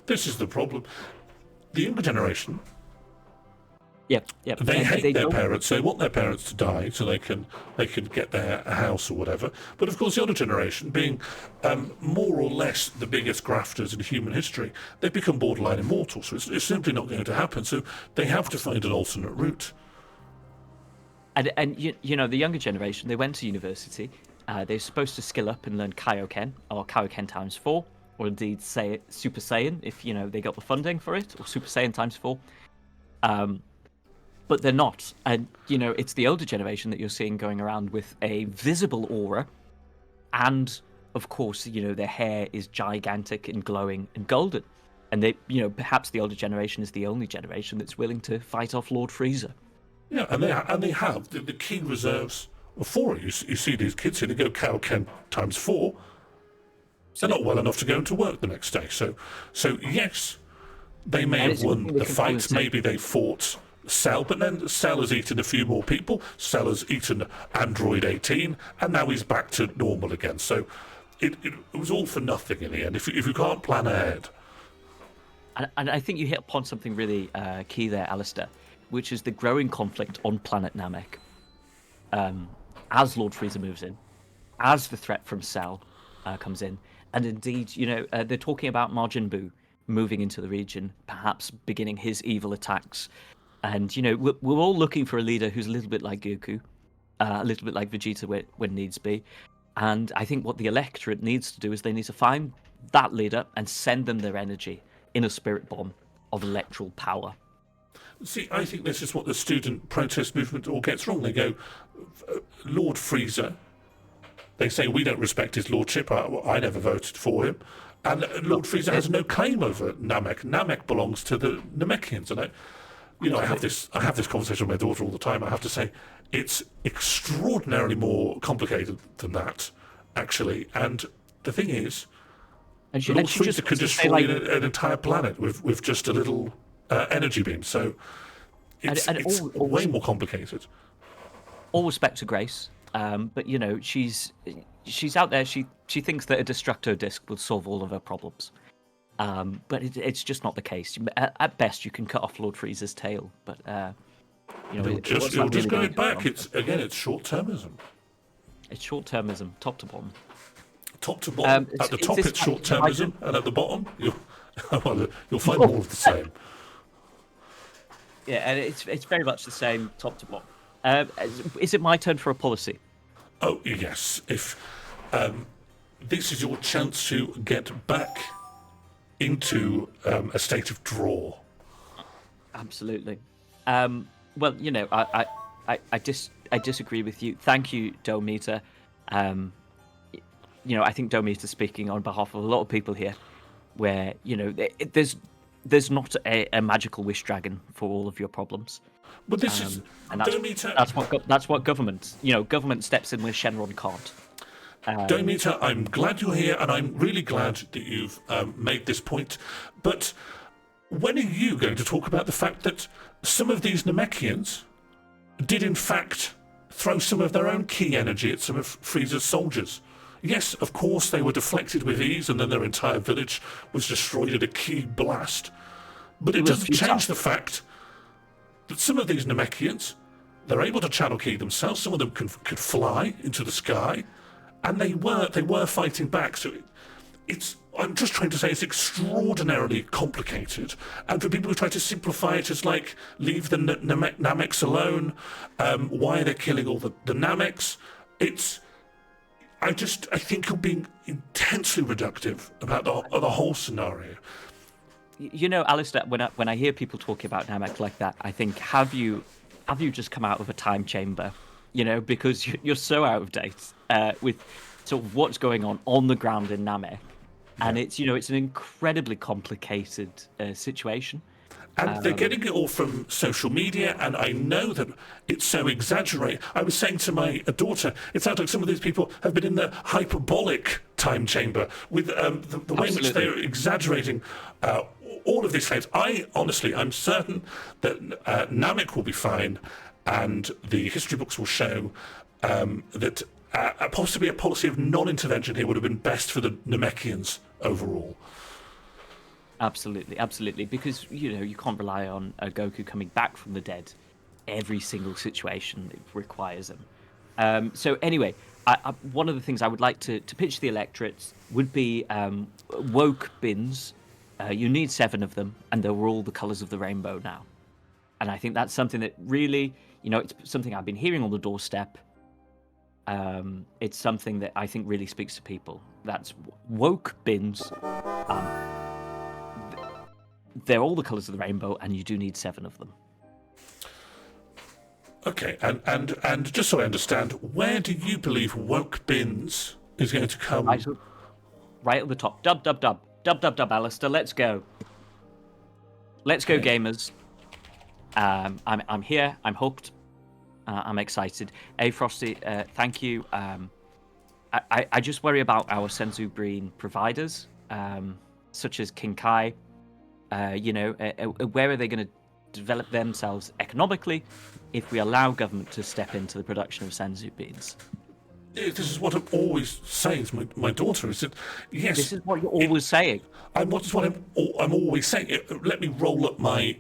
This is the problem. The younger generation. Yep. They hate their parents. They want their parents to die so they can get their house or whatever. But of course, the older generation, being more or less the biggest grafters in human history, they've become borderline immortal. So it's simply not going to happen. So they have to find an alternate route. And the younger generation, they went to university. They're supposed to skill up and learn Kaioken, or Kaioken times 4, or indeed say Super Saiyan if they got the funding for it, or Super Saiyan times 4. But they're not. And, it's the older generation that you're seeing going around with a visible aura. And, of course, their hair is gigantic and glowing and golden. And they, perhaps the older generation is the only generation that's willing to fight off Lord Frieza. Yeah, and they have the key reserves for it. You see these kids here, they go Kaioken times 4. They're not well enough to go into work the next day. So yes, they may have won the fight. Maybe they fought Cell, but then Cell has eaten a few more people. Cell has eaten Android 18, and now he's back to normal again. So it was all for nothing in the end. If you can't plan ahead. And I think you hit upon something really key there, Alistair, which is the growing conflict on planet Namek. As Lord Frieza moves in, as the threat from Cell comes in, and indeed, they're talking about Majin Buu moving into the region, perhaps beginning his evil attacks. And, we're all looking for a leader who's a little bit like Goku, a little bit like Vegeta when needs be. And I think what the electorate needs to do is they need to find that leader and send them their energy in a spirit bomb of electoral power. See, I think this is what the student protest movement all gets wrong. They go, Lord Frieza. They say, we don't respect his lordship. I never voted for him. And Lord Frieza has no claim over Namek. Namek belongs to the Namekians. And I have this conversation with my daughter all the time. I have to say, it's extraordinarily more complicated than that, actually. And the thing is, Lord Frieza could destroy an entire planet with just a little energy beam. So it's way more complicated. All respect to Grace, but she's out there. She thinks that a destructo disc will solve all of her problems. But it's just not the case. At best, you can cut off Lord Frieza's tail, but you'll just go back. It's short-termism. It's short-termism, top to bottom. Top to bottom. At the top, it's short-termism, and at the bottom, you'll find more of the same. Yeah, and it's very much the same, top to bottom. Is it my turn for a policy? Oh yes. If this is your chance to get back into a state of draw. Absolutely. Well, I disagree with you. Thank you, Domita. I think Domita's speaking on behalf of a lot of people here, where there's not a magical wish dragon for all of your problems. But this is Domita. That's what government. Government steps in where Shenron can't. Domita, I'm glad you're here, and I'm really glad that you've made this point. But when are you going to talk about the fact that some of these Namekians did in fact throw some of their own key energy at some of Frieza's soldiers. Yes, of course, they were deflected with ease, and then their entire village was destroyed at a key blast. But it doesn't change the fact that some of these Namekians, they're able to channel key themselves. Some of them could fly into the sky, and they were fighting back. So I'm just trying to say it's extraordinarily complicated. And for people who try to simplify it as like, leave the Nameks alone, why they're killing all the Nameks, I think you're being intensely reductive about the whole scenario. You know, Alistair, when I hear people talking about Namek like that, I think, have you just come out of a time chamber? You know, because you're so out of date with sort of what's going on the ground in Namek. And it's an incredibly complicated situation. And they're getting it all from social media, and I know that it's so exaggerated. I was saying to my daughter, it sounds like some of these people have been in the hyperbolic time chamber with the way in which they're exaggerating all of these claims. I'm certain that Namek will be fine, and the history books will show that possibly a policy of non-intervention here would have been best for the Namekians overall. Absolutely, because you can't rely on Goku coming back from the dead every single situation that requires him. So anyway, one of the things I would like to pitch the electorates would be woke bins. You need 7 of them, and they're all the colours of the rainbow now. And I think that's something that really, it's something I've been hearing on the doorstep. It's something that I think really speaks to people. That's woke bins. They're all the colours of the rainbow, and you do need 7 of them. Okay, and just so I understand, where do you believe woke bins is going to come? Right at the top. Dub, Alistair. Let's go. Let's go, gamers. I'm here. I'm hooked. I'm excited. Hey, Frosty, thank you. I just worry about our Senzu Green providers, such as King Kai. Where are they going to develop themselves economically if we allow government to step into the production of Senzu beans? This is what I'm always saying to my daughter. Is that yes? This is what you're always saying. I'm always saying. Let me roll up my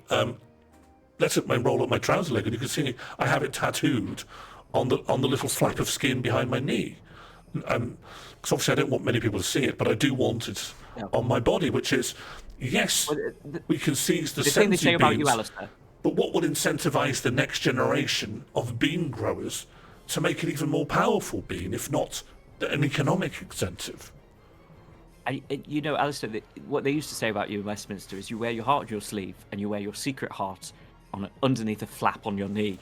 roll up my trouser leg, and you can see I have it tattooed on the little flap of skin behind my knee. Because obviously I don't want many people to see it, but I do want it on my body, which is. Yes, we can seize the thing they say beans, about you, Alistair. But what would incentivize the next generation of bean growers to make an even more powerful bean, if not an economic incentive? Alistair, what they used to say about you in Westminster is you wear your heart on your sleeve and you wear your secret heart underneath a flap on your knee.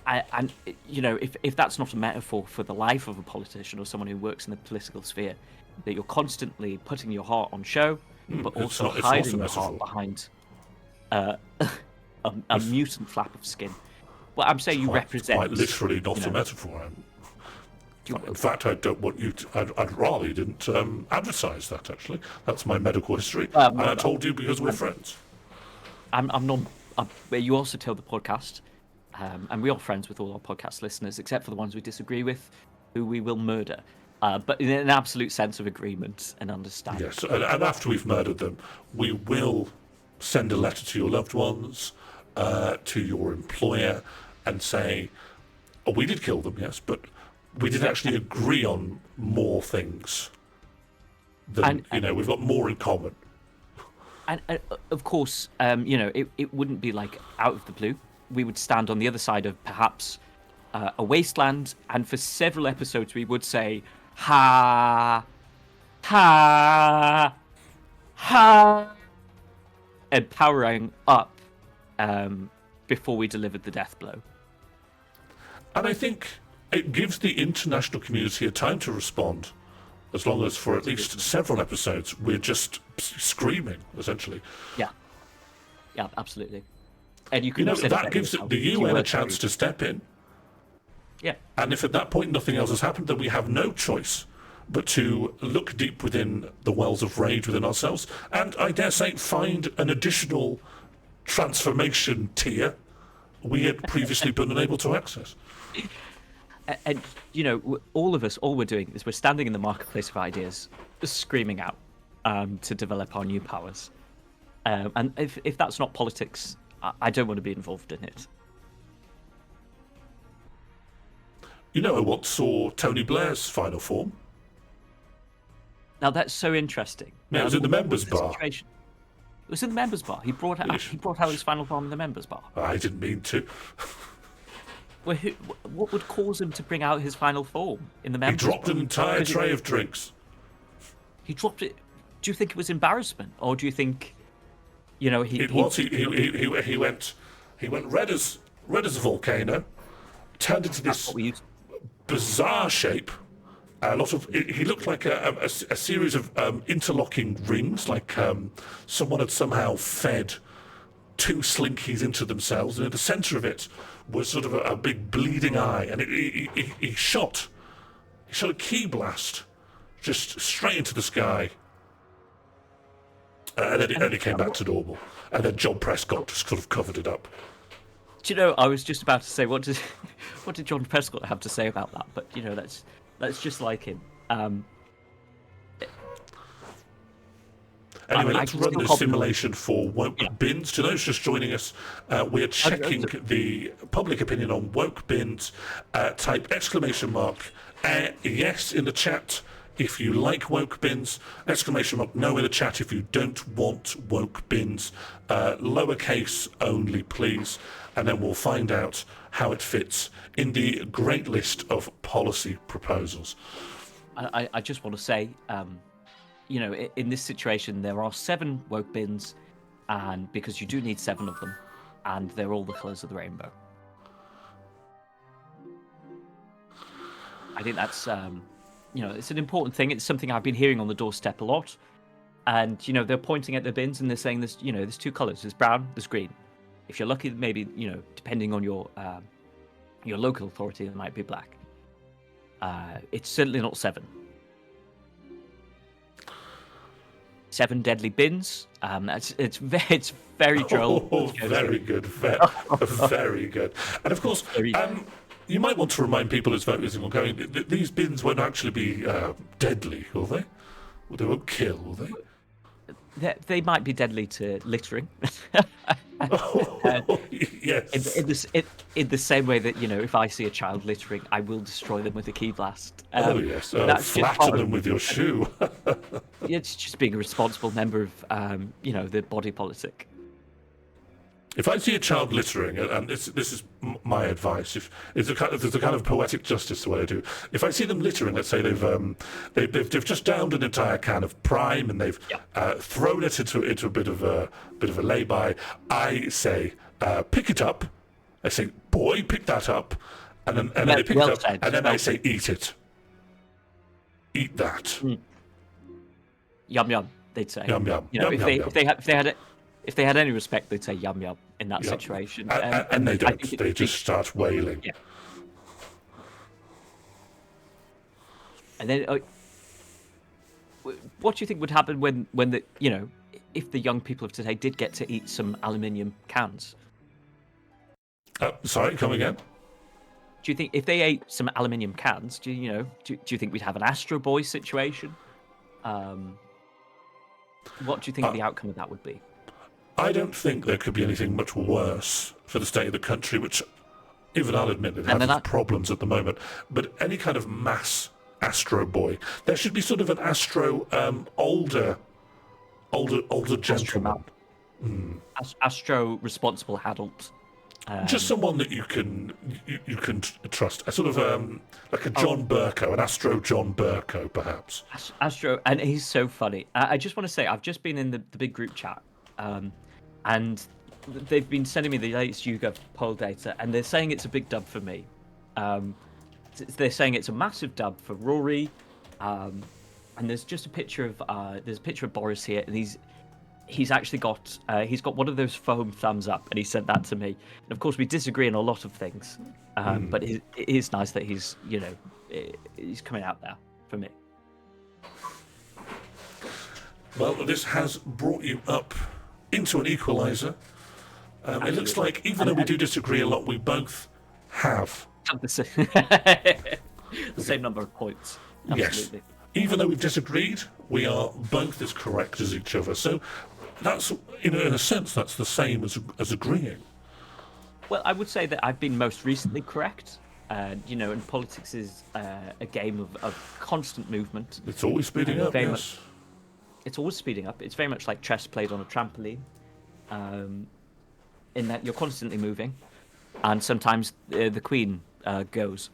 If that's not a metaphor for the life of a politician or someone who works in the political sphere, that you're constantly putting your heart on show, but also hiding your heart behind a mutant flap of skin. Well, I'm saying you represent. Quite literally not a metaphor. In fact, I don't want you to. I'd rather you didn't advertise that. Actually, that's my medical history, and I told you because we're friends. I'm not. You also tell the podcast, and we are friends with all our podcast listeners, except for the ones we disagree with, who we will murder. But in an absolute sense of agreement and understanding. Yes, and after we've murdered them, we will send a letter to your loved ones, to your employer, and say, oh, we did kill them, yes, but we did actually agree on more things. We've got more in common. And of course, it wouldn't be like out of the blue. We would stand on the other side of perhaps a wasteland, and for several episodes we would say, ha, ha, ha, and powering up before we delivered the death blow. And I think it gives the international community a time to respond, as long as for at least several episodes we're just screaming, essentially. Yeah, absolutely. And you can that gives the UN a chance to step in. Yeah. And if at that point nothing else has happened, then we have no choice but to look deep within the wells of rage within ourselves, and I dare say find an additional transformation tier we had previously been unable to access. And all of us, all we're doing is we're standing in the marketplace of ideas, screaming out to develop our new powers. And if that's not politics, I don't want to be involved in it. I once saw Tony Blair's final form. Now that's so interesting. Yeah, it was in the members' bar. Situation? It was in the members' bar. He brought out his final form in the members' bar. I didn't mean to. Well, what would cause him to bring out his final form in the members' He dropped an entire tray of drinks. He dropped it. Do you think it was embarrassment, or do you think, he? It was. He went red as a volcano, turned into this bizarre shape. He looked like a series of interlocking rings, like someone had somehow fed two slinkies into themselves, and in the centre of it was sort of a big bleeding eye, and he shot a key blast just straight into the sky, and then he came back to normal, and then John Prescott just sort of covered it up. Do you know? I was just about to say, what did John Prescott have to say about that? But that's just like him. Anyway, let's run the simulation for woke bins. To those just joining us, we're checking the public opinion on woke bins. Type !yes in the chat if you like woke bins, ! No in the chat if you don't want woke bins. Lowercase only, please. And then we'll find out how it fits in the great list of policy proposals. I just want to say, in this situation, there are 7 woke bins, and because you do need 7 of them, and they're all the colours of the rainbow. I think that's, it's an important thing. It's something I've been hearing on the doorstep a lot. And, they're pointing at the bins and they're saying there's 2 colours. There's brown, there's green. If you're lucky, maybe, depending on your local authority, it might be black. It's certainly not 7. 7 deadly bins. It's very droll. Oh, very good, very good. And of course, you might want to remind people as voters who are going, these bins won't actually be deadly, will they? Well, they won't kill, will they? They might be deadly to littering. Yes. In the same way that, if I see a child littering, I will destroy them with a key blast. Yes. Flatten them with your shoe. It's just being a responsible member of, the body politic. If I see a child littering, and this is my advice, if there's a kind of poetic justice to what I do. If I see them littering, let's say they've just downed an entire can of Prime and they've thrown it into a bit of a lay-by, I say, pick it up. I say, boy, pick that up, and then they pick it up, and then I say, eat it. Eat that. Mm. Yum yum. They'd say. Yum yum. If they had any respect, they'd say yum yum in that situation. And they don't. They just start wailing. Yeah. And then, what do you think would happen when if the young people of today did get to eat some aluminium cans? Sorry, come again. Do you think if they ate some aluminium cans, do you think we'd have an Astro Boy situation? What do you think the outcome of that would be? I don't think there could be anything much worse for the state of the country, which even I'll admit it has its problems at the moment. But any kind of mass Astro Boy, there should be sort of an Astro older gentleman. Astro responsible adult. Just someone that you can trust. A sort of like a John Burko, an Astro John Burko, perhaps. Astro, and he's so funny. I just want to say, I've just been in the big group chat. And they've been sending me the latest YouGov poll data, and they're saying it's a big dub for me. They're saying it's a massive dub for Rory, and there's just a picture of Boris here, and he's actually got one of those foam thumbs up, and he sent that to me. And of course, we disagree on a lot of things, but it is nice that he's coming out there for me. Well, this has brought you up into an equaliser. It looks like, even though we do disagree a lot, we both have. The same number of points. Absolutely. Yes. Even though we've disagreed, we are both as correct as each other. So that's, in a sense, that's the same as agreeing. Well, I would say that I've been most recently correct. And politics is a game of constant movement. It's always speeding up, yes. It's always speeding up. It's very much like chess played on a trampoline, in that you're constantly moving, and sometimes the queen goes.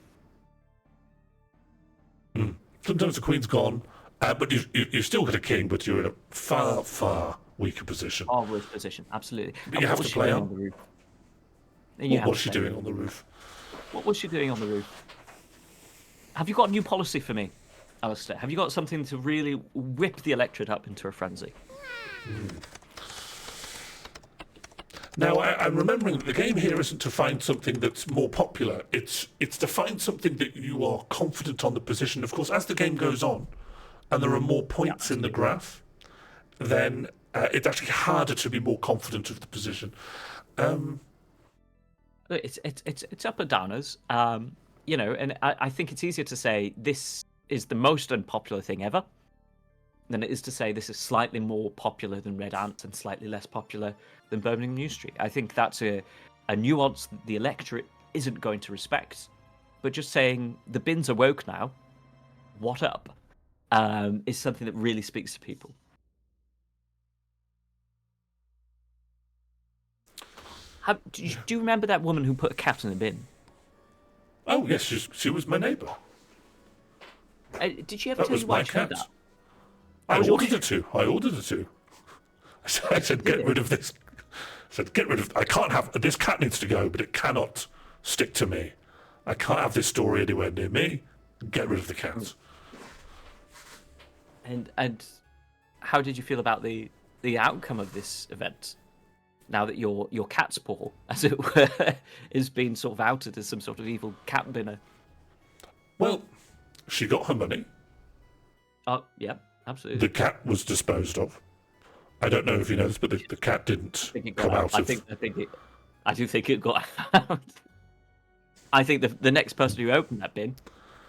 Sometimes the queen's gone, but you've still got a king, but you're in a far, far weaker position. Far worse position, absolutely. But you have to play on the roof. What was she doing on the roof? What was she doing on the roof? Have you got a new policy for me, Alistair? Have you got something to really whip the electorate up into a frenzy? Now, I'm remembering that the game here isn't to find something that's more popular. It's to find something that you are confident on the position. Of course, as the game goes on, and there are more points in the graph, then it's actually harder to be more confident of the position. It's up and downers, and I think it's easier to say this is the most unpopular thing ever than it is to say this is slightly more popular than Red Ants and slightly less popular than Birmingham New Street. I think that's a nuance that the electorate isn't going to respect. But just saying the bins are woke now, what up, is something that really speaks to people. Do you remember that woman who put a cat in a bin? Oh, yes, she was my neighbour. Did she ever That tell was you why my she cat. did that? I ordered her to. I said, get rid of this. I can't have, this cat needs to go, but it cannot stick to me. I can't have this story anywhere near me. Get rid of the cat. And how did you feel about the outcome of this event? Now that your cat's paw, as it were, is being sort of outed as some sort of evil cat binner. Well, she got her money. Oh, yeah, absolutely. The cat was disposed of. I don't know if you know this, but the cat didn't come out of... I do think it got out. I think the next person who opened that bin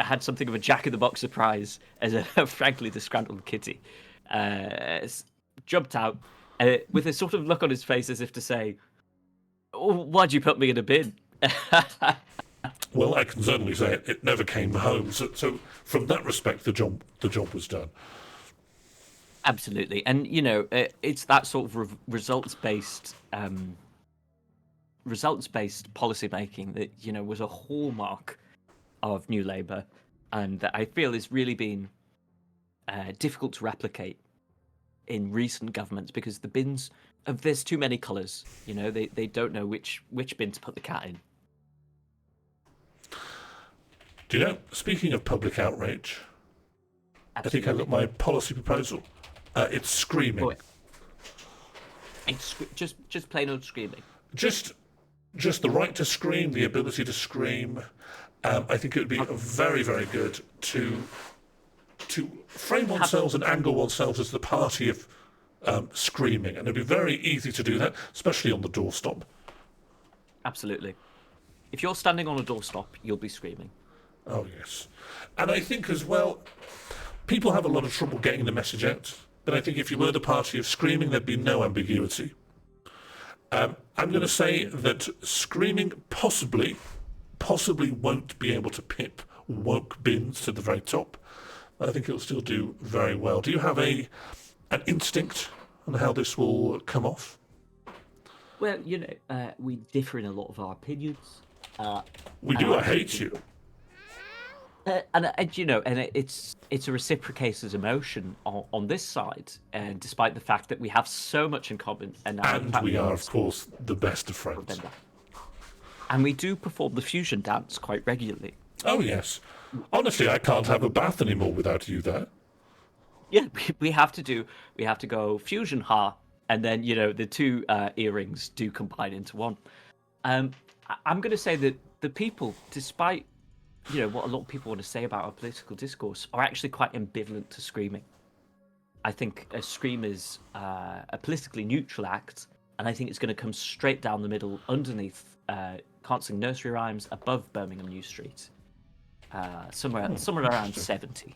had something of a Jack-in-the-Box surprise as a frankly disgruntled kitty. Jumped out with a sort of look on his face as if to say, oh, why'd you put me in a bin? Well, I can certainly say it never came home. So from that respect, the job was done. Absolutely, and it's that sort of results-based policy making that was a hallmark of New Labour, and that I feel has really been difficult to replicate in recent governments because the bins there's too many colours. They don't know which bin to put the cat in. Do you know? Speaking of public outrage, Absolutely. I think I've got my policy proposal. It's screaming. Oh, it's just plain old screaming. Just the right to scream, the ability to scream. I think it would be very, very good to frame oneself and angle oneself as the party of screaming, and it'd be very easy to do that, especially on the doorstep. Absolutely. If you're standing on a doorstep, you'll be screaming. Oh yes, and I think as well, people have a lot of trouble getting the message out. But I think if you were the party of screaming, there'd be no ambiguity. I'm going to say that screaming possibly won't be able to pip woke bins to the very top. I think it'll still do very well. Do you have an instinct on how this will come off? Well, we differ in a lot of our opinions. We do. I hate you. And it's a reciprocated emotion on this side, and despite the fact that we have so much in common, and we are, of course, the best of friends. And we do perform the fusion dance quite regularly. Oh yes, honestly, I can't have a bath anymore without you there. Yeah, we have to go fusion ha, and then the two earrings do combine into one. I'm going to say that the people, despite what a lot of people want to say about our political discourse, are actually quite ambivalent to screaming. I think a scream is a politically neutral act and I think it's going to come straight down the middle underneath Can't Sing Nursery Rhymes above Birmingham New Street, somewhere around 70.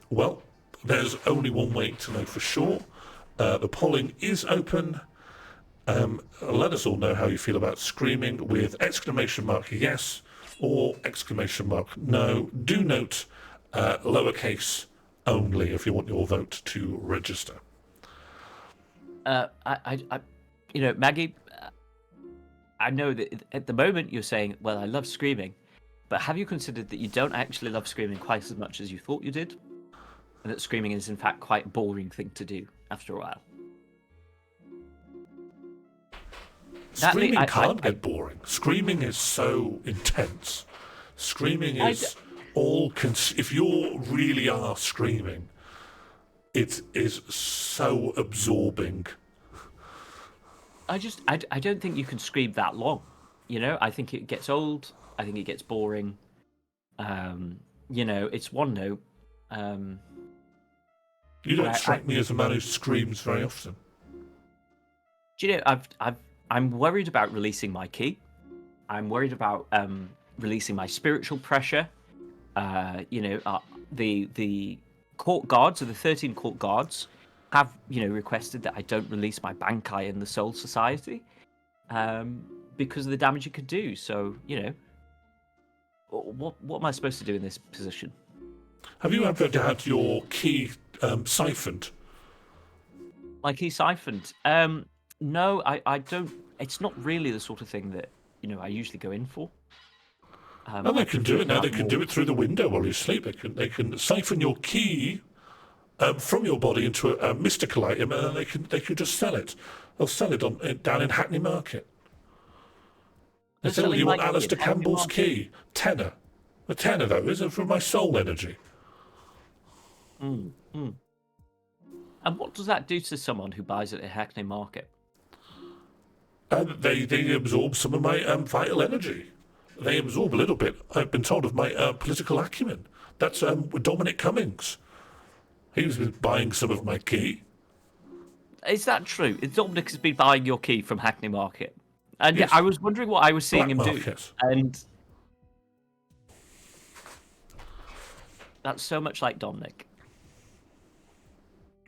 Well, there's only one way to know for sure. The polling is open. Let us all know how you feel about screaming with exclamation mark yes or exclamation mark no. Do note lowercase only if you want your vote to register. Maggie, I know that at the moment you're saying, well, I love screaming, but have you considered that you don't actually love screaming quite as much as you thought you did? And that screaming is in fact quite a boring thing to do after a while? Screaming can't get boring. Screaming is so intense. Screaming is if you really are screaming, it is so absorbing. I don't think you can scream that long. I think it gets old. I think it gets boring. It's one note. You don't strike me as a man who screams very often. Do you know, I'm worried about releasing my key. I'm worried about releasing my spiritual pressure. The court guards, or the 13 court guards, have requested that I don't release my Bankai in the Soul Society because of the damage it could do. So what am I supposed to do in this position? Have you ever had your key siphoned? My key siphoned? No, I don't. It's not really the sort of thing that I usually go in for. Well, they can do it now. They can do it through the window while you sleep. They can siphon your key from your body into a mystical item, and then they can just sell it. They'll sell it down in Hackney Market. They say, well, you want Alistair Campbell's key? Tenner. A tenner, though, is it, for my soul energy? And what does that do to someone who buys it at Hackney Market? They absorb some of my vital energy. They absorb a little bit, I've been told, of my political acumen. That's with Dominic Cummings. He was buying some of my key. Is that true? Dominic has been buying your key from Hackney Market. And yes. I was wondering what I was seeing him do. And that's so much like Dominic.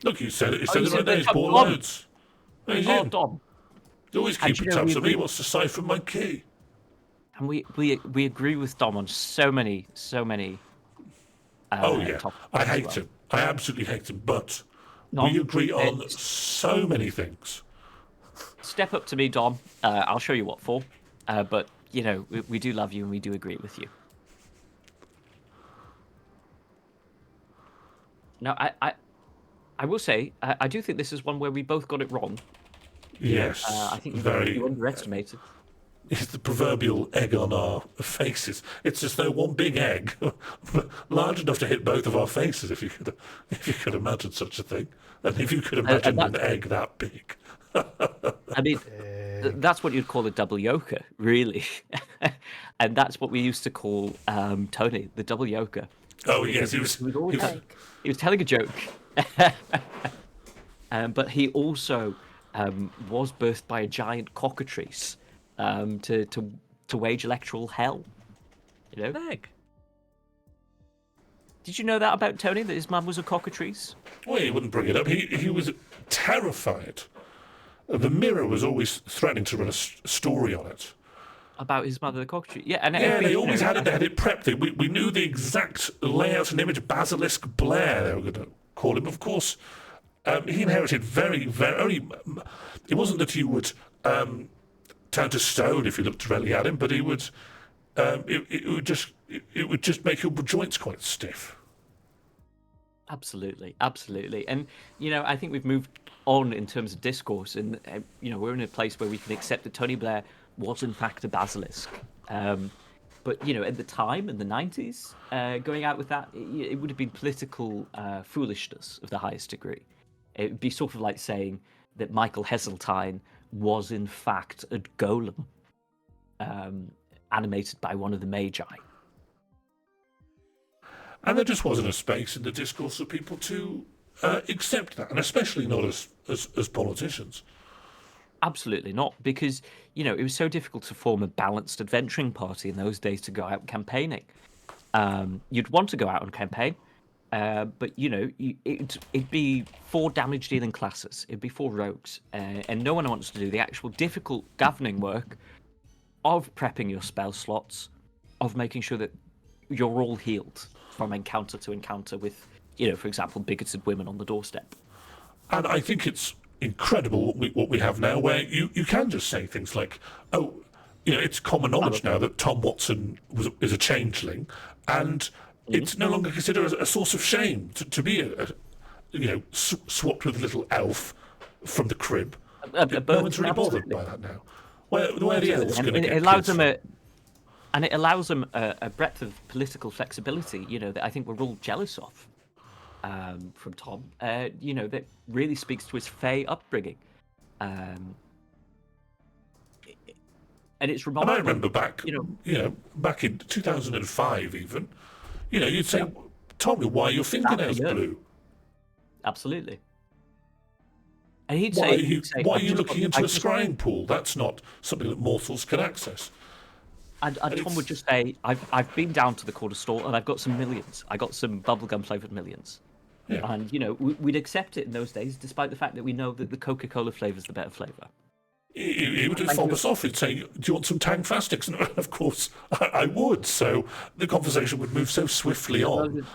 Look, you said it. You said it right there. He's bought loads. Dom. You always keep in tabs on me. He wants to siphon my key. And we agree with Dom on so many. Oh yeah, I hate him. I absolutely hate him. But we agree on so many things. Step up to me, Dom. I'll show you what for. But we do love you and we do agree with you. Now, I will say I do think this is one where we both got it wrong. Yes, I think you underestimated. It's the proverbial egg on our faces. It's as though one big egg, large enough to hit both of our faces, if you could imagine such a thing, and if you could imagine an egg that big. I mean, that's what you'd call a double yoker, really, and that's what we used to call Tony, the double yoker. Oh yes, he was telling a joke, but he also was birthed by a giant cockatrice. To wage electoral hell, Egg. Did you know that about Tony? That his mum was a cockatrice? Well, he wouldn't bring it up. He was terrified. The Mirror was always threatening to run a story on it about his mother, the cockatrice. Yeah, they always had it prepped. We knew the exact layout and image. Basilisk Blair, they were going to call him. Of course, he inherited very, very. It wasn't that you would. Turn to stone if you looked directly at him, but he would, it would just make your joints quite stiff. Absolutely, and I think we've moved on in terms of discourse, and we're in a place where we can accept that Tony Blair was in fact a basilisk. But at the time in the 90s, going out with that, it would have been political foolishness of the highest degree. It would be sort of like saying that Michael Heseltine was in fact a golem animated by one of the Magi. And there just wasn't a space in the discourse for people to accept that, and especially not as politicians. Absolutely not, because it was so difficult to form a balanced adventuring party in those days to go out campaigning. You'd want to go out on campaign, but it'd be 4 damage dealing classes, it'd be 4 rogues, and no one wants to do the actual difficult governing work of prepping your spell slots, of making sure that you're all healed from encounter to encounter with, for example, bigoted women on the doorstep. And I think it's incredible what we have now, where you can just say things like, oh, it's common knowledge now that Tom Watson is a changeling, and it's no longer considered a source of shame to be swapped with a little elf from the crib. No one's really bothered by that now. Where the elves going to get allows kids them and it allows them a breadth of political flexibility, that I think we're all jealous of. From Tom, that really speaks to his Fey upbringing, and it's remarkable. And I remember back in 2005, even, you'd say, "Tommy, why are your fingernails blue?" Absolutely. And he'd why say, "Why are you looking into a scrying pool? That's not something that mortals can access." And Tom would just say, "I've been down to the corner store and I've got some millions. I got some bubblegum flavored millions." Yeah. And we'd accept it in those days, despite the fact that we know that the Coca-Cola flavour is the better flavour. He would just fob us off. He'd say, "Do you want some Tang Fastics?" And of course, I would. So the conversation would move so swiftly on.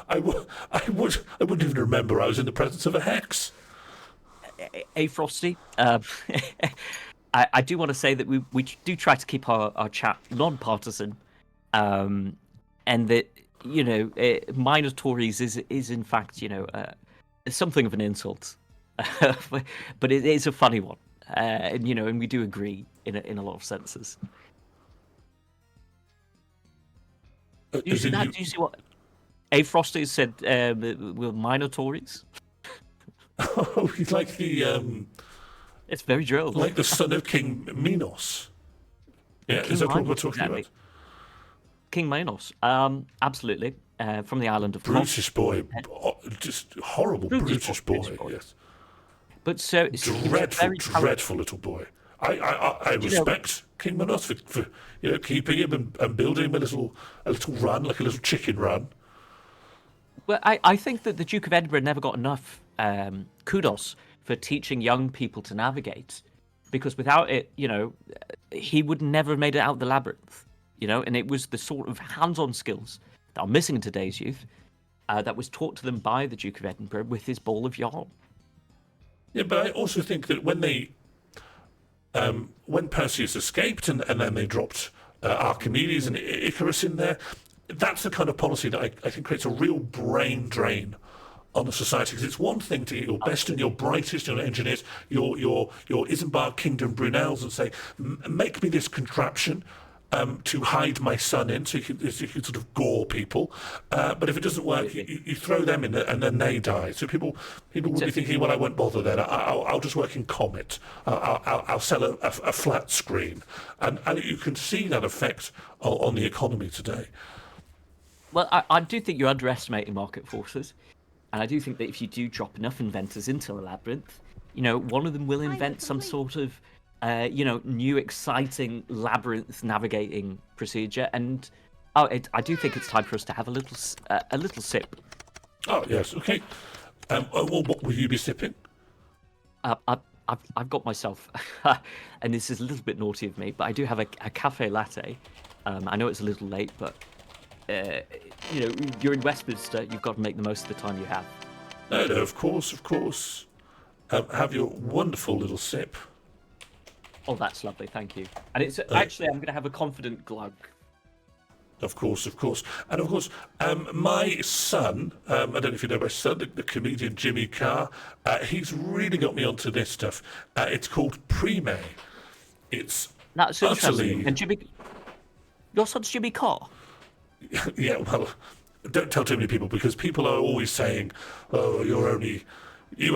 I wouldn't even remember I was in the presence of a hex. Hey, Frosty. I do want to say that we do try to keep our chat non-partisan, and that minor Tories is in fact something of an insult, but it is a funny one, and we do agree in a lot of senses. Do you see what A Frosty said? We're minor Tories. Oh, he's like the It's very droll. like the son of King Minos. Yeah, King is that what we're Minos, talking exactly. about? King Minos, absolutely, from the island of Brutish boy, just horrible Brutish boy. Yes, but so dreadful little boy. I respect King Minos for keeping him and building him a little run, like a little chicken run. Well, I think that the Duke of Edinburgh never got enough kudos for teaching young people to navigate, because without it, he would never have made it out of the labyrinth. And it was the sort of hands-on skills that are missing in today's youth that was taught to them by the Duke of Edinburgh with his ball of yarn. Yeah, but I also think that when Perseus escaped and then they dropped Archimedes and Icarus in there, that's the kind of policy that I think creates a real brain drain on the society. Because it's one thing to get your best and your brightest, engineers, your Isambard Kingdom Brunels, and say, make me this contraption to hide my son in, so you can sort of gore people. But if it doesn't work, you throw them in there, and then they die. So people would be thinking, well, I won't bother then. I'll just work in Comet. I'll sell a flat screen. And you can see that effect on the economy today. Well, I do think you're underestimating market forces. And I do think that if you do drop enough inventors into a labyrinth, one of them will invent some sort of new exciting labyrinth navigating procedure, and I do think it's time for us to have a little sip. Oh yes, okay. Well, what will you be sipping? I've got myself, and this is a little bit naughty of me, but I do have a cafe latte. I know it's a little late, but you're in Westminster. You've got to make the most of the time you have. No, of course. Have your wonderful little sip. Oh, that's lovely, thank you. And it's actually, I'm going to have a confident glug. Of course. And of course, my son, I don't know if you know my son, the comedian Jimmy Carr, he's really got me onto this stuff. It's called Pre-May. That's interesting. And your son's Jimmy Carr? Yeah, well, don't tell too many people, because people are always saying, oh, you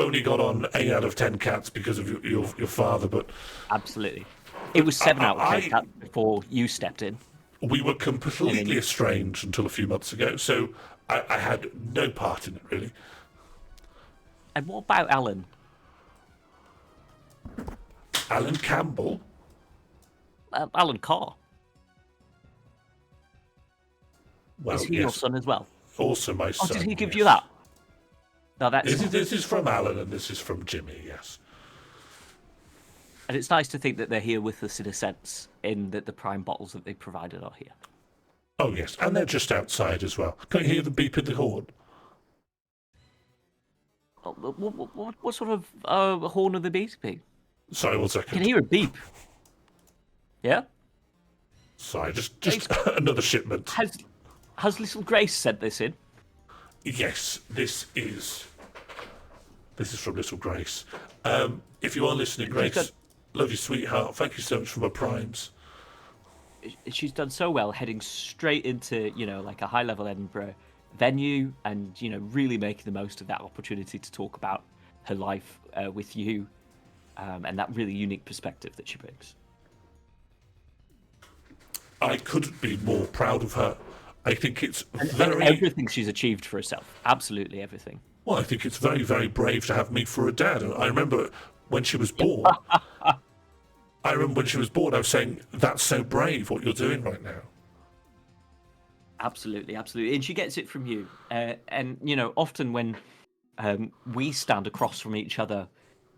only got on 8 out of 10 cats because of your father, but... Absolutely. It was 7 out of 10 cats before you stepped in. We were completely estranged until a few months ago, so I had no part in it, really. And what about Alan? Alan Campbell? Alan Carr. Well, Is he your son as well? Also my son. Oh, did he give yes. you that? No, that's. This is from Alan and this is from Jimmy, yes. And it's nice to think that they're here with us in a sense, in that the prime bottles that they provided are here. Oh, yes, and they're just outside as well. Can you hear them beeping the horn? What sort of horn are they beeping? Sorry, 1 I second. can hear a beep. Yeah? Sorry, just another shipment. Has little Grace sent this in? Yes, this is from Little Grace. If you are listening, Grace, love you, sweetheart. Thank you so much for my primes. She's done so well, heading straight into, like a high-level Edinburgh venue and, really making the most of that opportunity to talk about her life with you and that really unique perspective that she brings. I couldn't be more proud of her. I think it's and everything she's achieved for herself. Absolutely everything. Well, I think it's very, very brave to have me for a dad. And I remember when she was born. I was saying, "That's so brave what you're doing right now." Absolutely, absolutely, and she gets it from you. And often when we stand across from each other,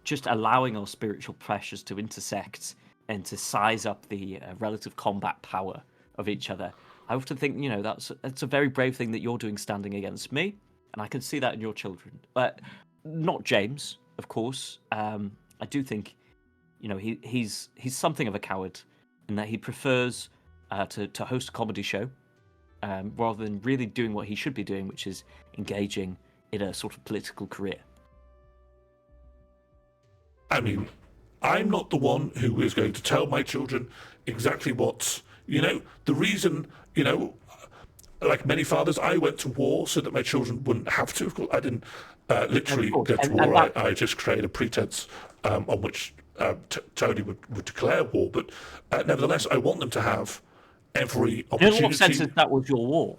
just allowing our spiritual pressures to intersect and to size up the relative combat power of each other, I often think, that's a very brave thing that you're doing, standing against me, and I can see that in your children. But not James, of course. I do think, he's something of a coward in that he prefers to host a comedy show rather than really doing what he should be doing, which is engaging in a sort of political career. I mean, I'm not the one who is going to tell my children exactly what, the reason, like many fathers, I went to war so that my children wouldn't have to. Of course, I didn't literally go to war. I just created a pretense on which Tony would declare war. But nevertheless, I want them to have every opportunity. In a lot of senses, that was your war.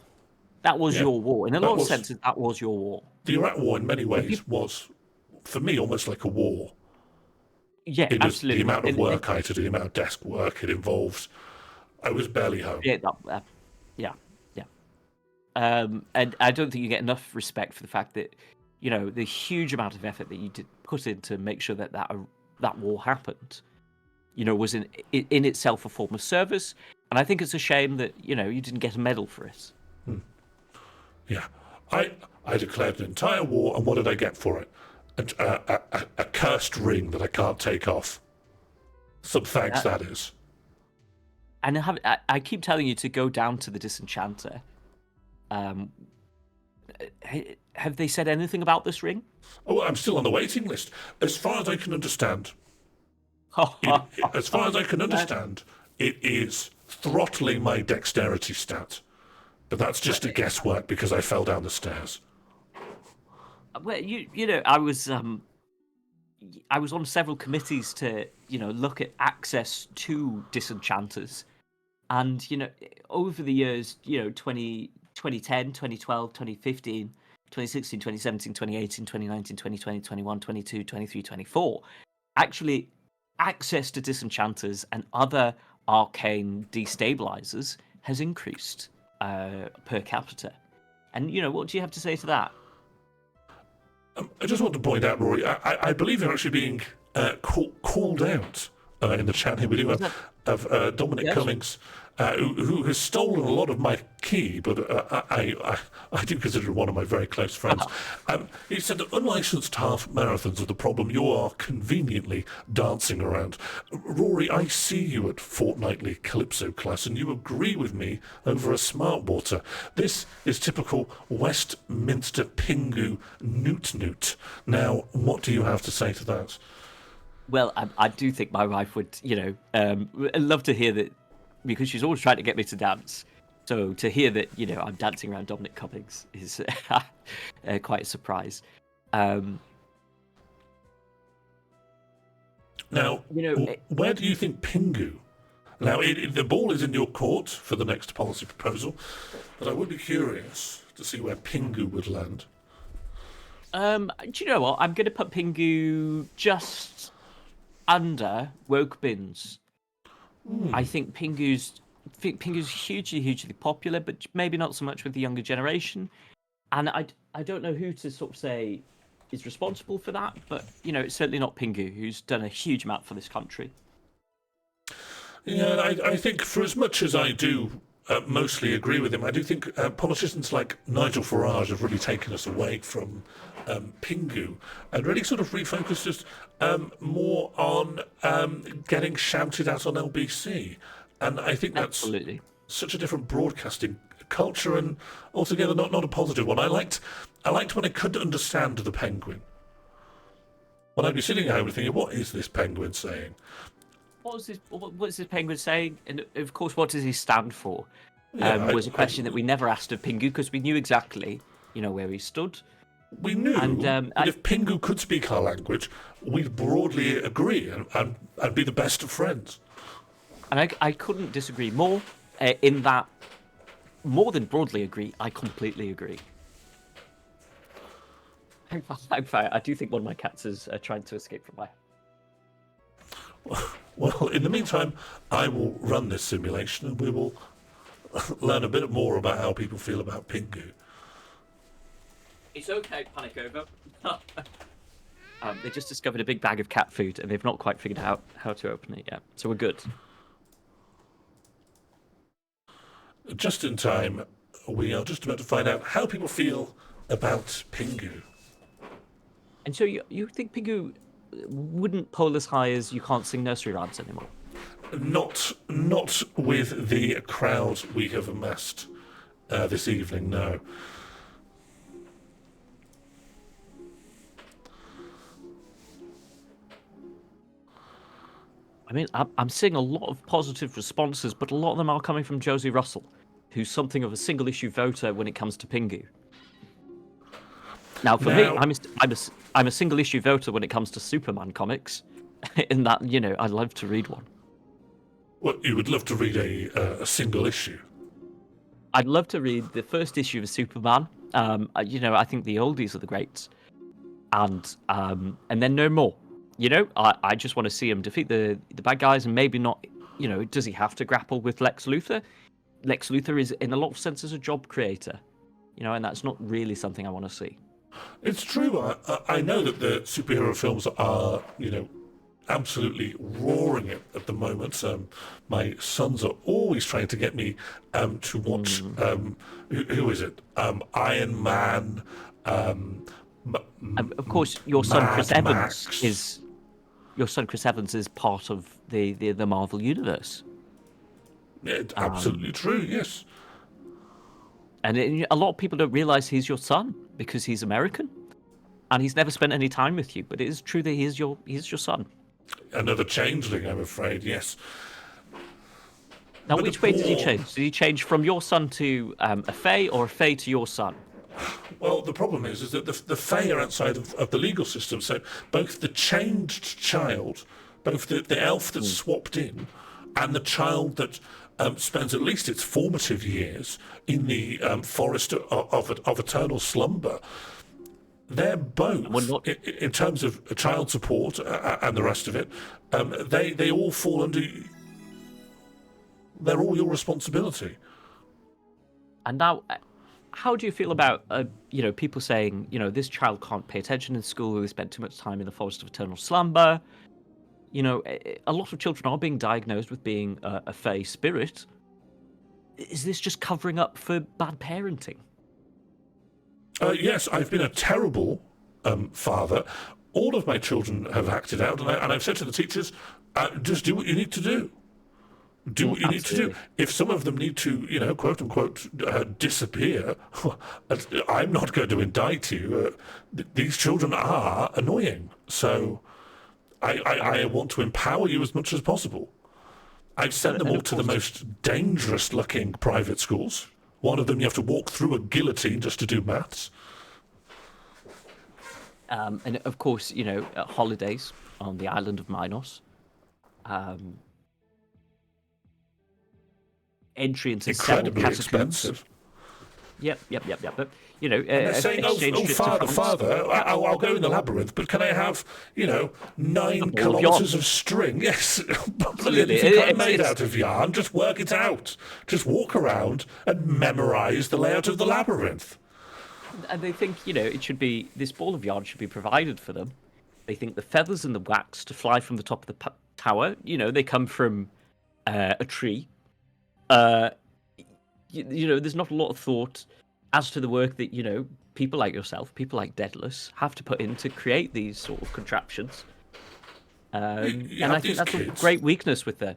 That was your war. In a lot of senses, that was your war. The Iraq War, in many ways, was, for me, almost like a war. Yeah, it was absolutely. The amount of work I had to do, the amount of desk work it involved. I was barely home. Yeah. And I don't think you get enough respect for the fact that, the huge amount of effort that you did put in to make sure that war happened, was in itself a form of service. And I think it's a shame that, you didn't get a medal for it. Yeah. I declared an entire war, and what did I get for it? A cursed ring that I can't take off. Some thanks, that is. And I keep telling you to go down to the Disenchanter. Have they said anything about this ring? Oh, I'm still on the waiting list. As far as I can understand, it is throttling my dexterity stat. But that's just a guesswork because I fell down the stairs. Well, I was on several committees to, look at access to disenchanters. And, over the years, 2010, 2012, 2015, 2016, 2017, 2018, 2019, 2020, 21, 22, 23, 24, actually access to disenchanters and other arcane destabilizers has increased per capita. And, what do you have to say to that? I just want to point out, Rory, I believe you're actually being called out in the chat here. We do have Dominic Cummings, who has stolen a lot of my key, but I do consider him one of my very close friends. He said that unlicensed half marathons are the problem you are conveniently dancing around. Rory, I see you at fortnightly Calypso class, and you agree with me over a smart water. This is typical Westminster Pingu Newt. Now, what do you have to say to that? Well, I do think my wife would, love to hear that, because she's always trying to get me to dance. So to hear that, I'm dancing around Dominic Cummings is quite a surprise. Now, where do you think Pingu? Now, the ball is in your court for the next policy proposal, but I would be curious to see where Pingu would land. Do you know what? I'm going to put Pingu just under woke bins. I think Pingu's hugely popular, but maybe not so much with the younger generation. And I don't know who to sort of say is responsible for that, but it's certainly not Pingu, who's done a huge amount for this country. Yeah, I think for as much as I do mostly agree with him, I do think politicians like Nigel Farage have really taken us away from Pingu and really sort of refocused us more on getting shouted at on LBC. And I think that's Absolutely. such a different broadcasting culture and altogether not a positive one. I liked when I could understand the penguin. When I'd be sitting at home and thinking, what is this penguin saying? What's this penguin saying? And of course, what does he stand for? Yeah, Was a question that we never asked of Pingu because we knew exactly, where he stood. We knew And, that if Pingu could speak our language, we'd broadly agree and be the best of friends. And I couldn't disagree more in that, more than broadly agree, I completely agree. In fact, I do think one of my cats is trying to escape from my... Well, in the meantime, I will run this simulation and we will learn a bit more about how people feel about Pingu. It's okay, panic over. They just discovered a big bag of cat food and they've not quite figured out how to open it yet. So we're good. Just in time, we are just about to find out how people feel about Pingu. And so you think Pingu wouldn't poll as high as You Can't Sing Nursery Rhymes anymore? Not with the crowd we have amassed this evening, no. I mean, I'm seeing a lot of positive responses, but a lot of them are coming from Josie Russell, who's something of a single-issue voter when it comes to Pingu. Now, for me, I'm a single-issue voter when it comes to Superman comics, in that, I'd love to read one. Well, you would love to read a single issue. I'd love to read the first issue of Superman. I think the oldies are the greats, and then no more. I just want to see him defeat the bad guys, and maybe not. Does he have to grapple with Lex Luthor? Lex Luthor is, in a lot of senses, a job creator. And that's not really something I want to see. It's true. I know that the superhero films are, absolutely roaring it at the moment. My sons are always trying to get me to watch. Who is it? Iron Man. Of course, your son Mad Chris Evans Max. is part of the Marvel universe. It's absolutely true. Yes. And a lot of people don't realize he's your son because he's American, and he's never spent any time with you. But it is true that he is your son. Another changeling, I'm afraid. Yes. Now, But which the way did he poor- change? Did he change from your son to a Fae, or a Fae to your son? Well, the problem is that the Fae are outside of the legal system. So both the changed child, both the elf that's swapped in, and the child that spends at least its formative years in the forest of eternal slumber, they're both, in terms of child support and the rest of it, they all fall under. They're all your responsibility. And now, how do you feel about people saying this child can't pay attention in school, they spent too much time in the forest of eternal slumber? A lot of children are being diagnosed with being a Fae spirit. Is this just covering up for bad parenting? Yes, I've been a terrible father. All of my children have acted out, and I've said to the teachers, just do what you need to do. Do what you need to do. If some of them need to, quote unquote, disappear, I'm not going to indict you. These children are annoying. So I want to empower you as much as possible. I've sent them all to the most dangerous looking private schools. One of them you have to walk through a guillotine just to do maths. And of course, holidays on the island of Minos. Entry into several Incredibly catacombs. expensive. Yep. But, you know, And they're saying, father, I'll go in the labyrinth, but can I have, 9 kilometres of string? Yes, brilliant. If you can't made out of yarn, just work it out. Just walk around and memorise the layout of the labyrinth. And they think, this ball of yarn should be provided for them. They think the feathers and the wax to fly from the top of the tower, they come from a tree. There's not a lot of thought as to the work that, people like yourself, people like Daedalus, have to put in to create these sort of contraptions. And I think that's a great weakness with them.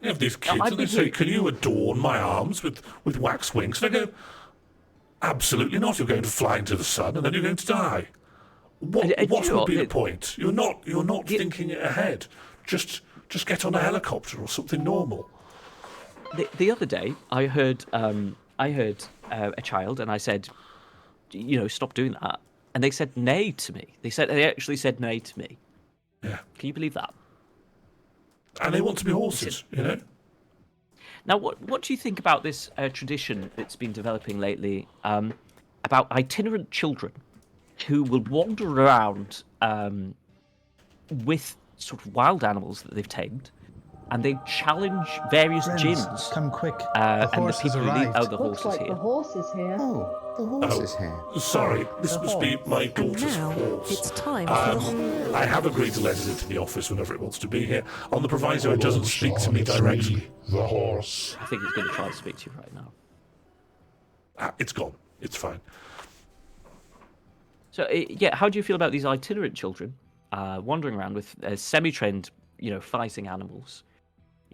You have these kids and they say, can you adorn my arms with wax wings? And I go, absolutely not. You're going to fly into the sun and then you're going to die. What would be the point? You're not thinking ahead. Just get on a helicopter or something normal. The other day, I heard a child, and I said, stop doing that. And they said nay to me. They actually said nay to me. Yeah. Can you believe that? And they want to be horses, Now, what do you think about this tradition that's been developing lately about itinerant children who will wander around with sort of wild animals that they've tamed, and they challenge various gyms. Come quick. And the horse has arrived. The horse is here. The horse is here. Oh, the horse is here. Sorry, this must be my daughter's horse. It's time for I have agreed to let it into the office whenever it wants to be here, on the proviso it doesn't speak to me directly. The horse. I think it's going to try to speak to you right now. It's gone. It's fine. So, how do you feel about these itinerant children wandering around with semi-trained, fighting animals?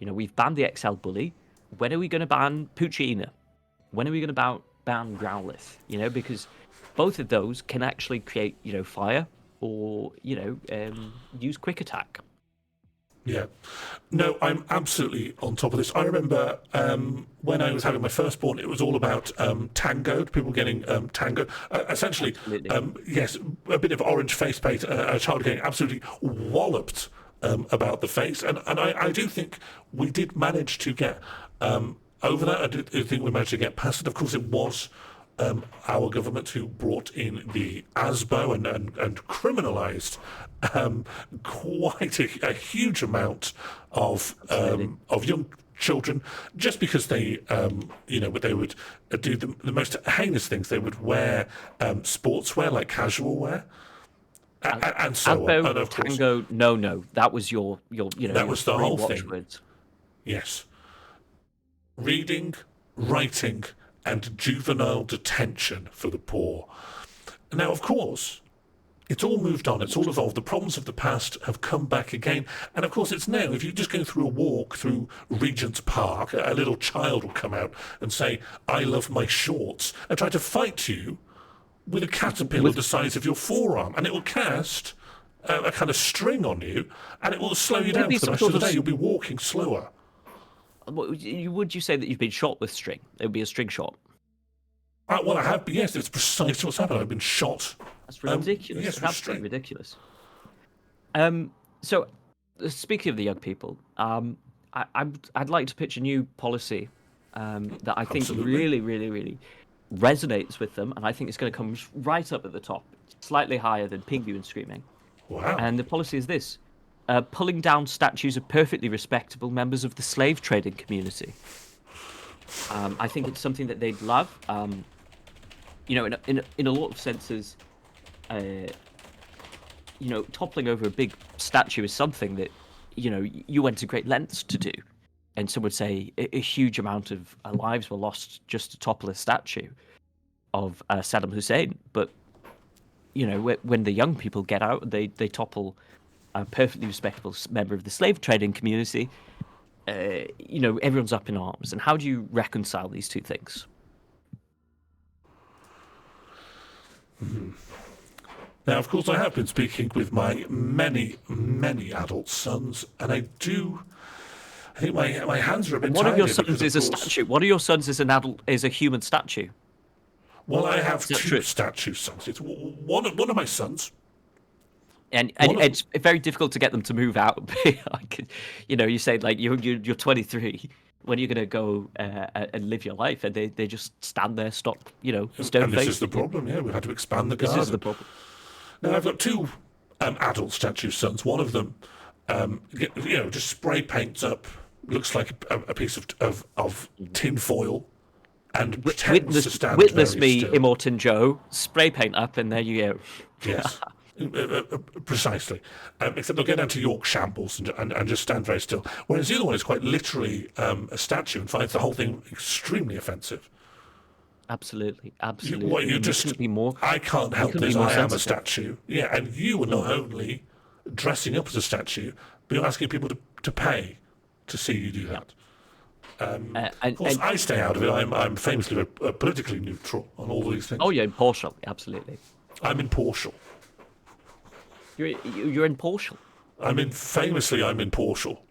We've banned the XL bully. When are we going to ban Puccina? When are we going to ban Growlithe? Because both of those can actually create, fire or, use quick attack. Yeah. No, I'm absolutely on top of this. I remember when I was having my firstborn, it was all about tangoed, people getting tangoed. Essentially, yes, a bit of orange face paint, a child getting absolutely walloped about the face. And I do think we did manage to get over that. I do think we managed to get past it. Of course, it was our government who brought in the ASBO and criminalised quite a huge amount of young children just because they they would do the most heinous things. They would wear sportswear like casual wear. And so on. And of course, Tango, no, that was your that was the whole thing. Words. Yes. Reading, writing, and juvenile detention for the poor. Now, of course, it's all moved on, it's all evolved. The problems of the past have come back again. And of course, it's now, if you just go through a walk through Regent's Park, a little child will come out and say, I love my shorts, and try to fight you with a caterpillar the size of your forearm. And it will cast a kind of string on you, and it will slow you down for the rest of the day. You'll be walking slower. Would you say that you've been shot with string? It would be a string shot. Well, I have. Yes, it's precisely what's happened. I've been shot. That's ridiculous. Yes, That's absolutely ridiculous. So, speaking of the young people, I'd like to pitch a new policy that I think really, really, really resonates with them, and I think it's going to come right up at the top, slightly higher than Pingu and Screaming. Wow. And the policy is this. Pulling down statues of perfectly respectable members of the slave trading community. I think it's something that they'd love. In a lot of senses, toppling over a big statue is something that, you went to great lengths to do. And some would say a huge amount of lives were lost just to topple a statue of Saddam Hussein. But, when the young people get out, they topple a perfectly respectable member of the slave trading community, everyone's up in arms. And how do you reconcile these two things? Now, of course, I have been speaking with my many, many adult sons, and I think my hands are a bit tired. One of your sons is a statue. One of your sons is a human statue. Well, I have two statue sons. It's one of my sons. And it's very difficult to get them to move out. You say like you're 23, When are you going to go and live your life? And they just stand there, stone And this faced. is the problem. Yeah, we had to expand the This garden. is the problem. Now I've got two adult statue sons. One of them, just spray paints up. Looks like a piece of tin foil, and pretends to stand Witness very me, still. Immortan Joe. Spray paint up, and there you go. Yes, precisely. Except they'll get down to York shambles and just stand very still. Whereas the other one is quite literally a statue and finds the whole thing extremely offensive. Absolutely. You just couldn't be more. I can't help couldn't be this. more I am a sensitive. statue. Yeah, and you are not only dressing up as a statue, but you're asking people to pay to see you do that. Of course, I stay out of it. I'm famously politically neutral on all these things. Oh, you're impartial. Absolutely. I'm impartial. You're impartial. Famously, I'm impartial.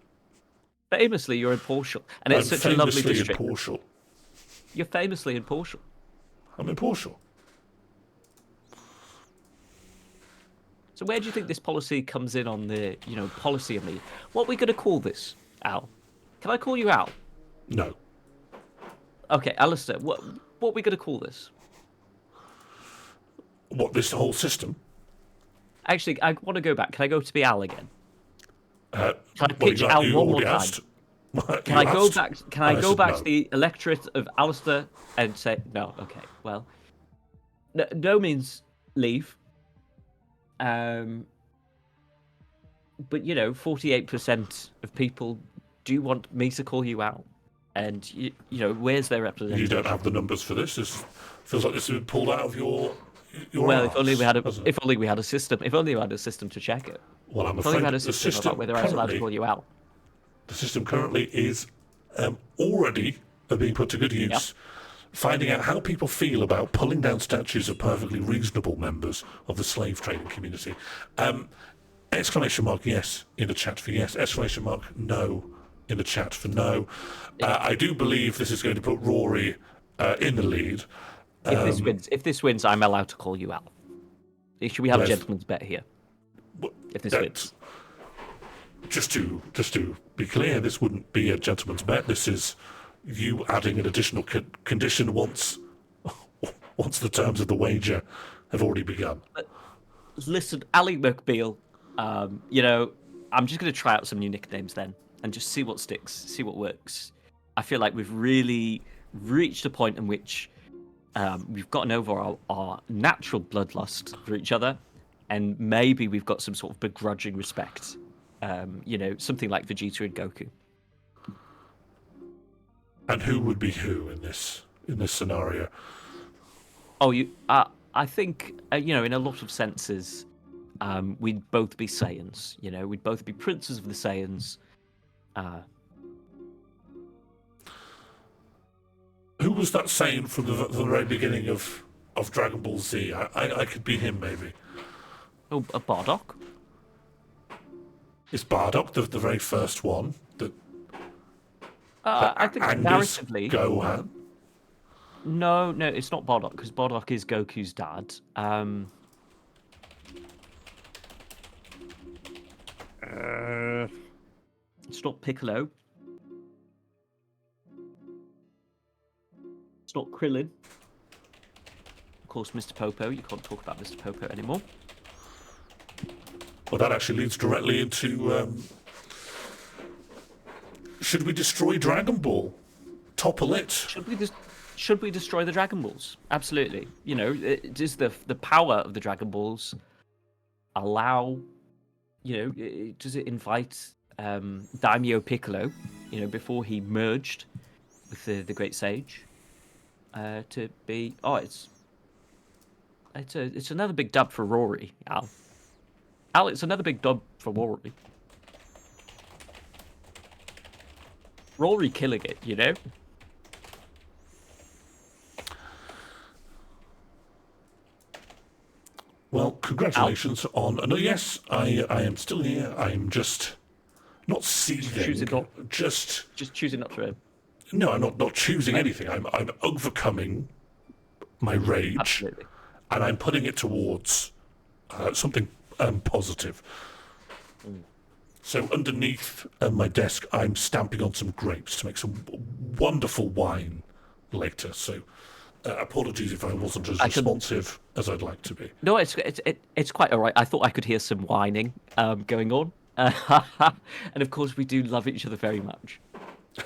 Famously, you're impartial, and it's such a lovely famously district. impartial. You're famously impartial. I'm impartial. So where do you think this policy comes in on the, policy of me? What are we going to call this, Al? Can I call you Al? No. Okay, Alistair, what are we going to call this? What, this whole system? Actually, I want to go back. Can I go to be Al again? Can I pitch Al one more time? Can I go back? Can I go back to the electorate of Alistair and say no? Okay, well, no means leave. But 48% of people do want me to call you out, and where's their representation? You don't have the numbers for this. This feels like this has been pulled out of your well, arse, if only we had hasn't it? a system. If only we had a system to check it. Well, I'm If only we afraid had a the system system about whether I was allowed to call you out. The system currently is already being put to good use, finding out how people feel about pulling down statues of perfectly reasonable members of the slave trading community. Exclamation mark yes in the chat for yes. Exclamation mark no in the chat for no. I do believe this is going to put Rory in the lead. If this wins, I'm allowed to call you out. Should we have a gentleman's bet here? If this wins. Just to be clear, this wouldn't be a gentleman's bet. This is you adding an additional condition once the terms of the wager have already begun. Listen, Ali McBeal, I'm just going to try out some new nicknames then and just see what sticks, see what works. I feel like we've really reached a point in which we've gotten over our natural bloodlust for each other, and maybe we've got some sort of begrudging respect. Something like Vegeta and Goku. And who would be who in this scenario? Oh, I think in a lot of senses, we'd both be Saiyans. We'd both be princes of the Saiyans. Who was that Saiyan from the very beginning of Dragon Ball Z? I could be him, maybe. Oh, a Bardock. Is Bardock the very first one that I think Angus narratively. Gohan? No, it's not Bardock, because Bardock is Goku's dad. It's not Piccolo. It's not Krillin. Of course, Mr. Popo. You can't talk about Mr. Popo anymore. Well, that actually leads directly into should we destroy Dragon Ball? Topple it? Should we destroy the Dragon Balls? Absolutely. Does the power of the Dragon Balls allow? Does it invite Daimyo Piccolo? Before he merged with the Great Sage, to be. Oh, it's another big dub for Rory, Al. Al, it's another big dub for Rory. Rory killing it, Well, congratulations on. No, yes, I am still here. I'm just not seething. Just choosing not to. No, I'm not choosing anything. I'm overcoming my rage, Absolutely. and I'm putting it towards something positive. So underneath my desk, I'm stamping on some grapes to make some wonderful wine later. So apologies if I wasn't as responsive as I'd like to be. No, it's quite all right. I thought I could hear some whining going on. And of course, we do love each other very much.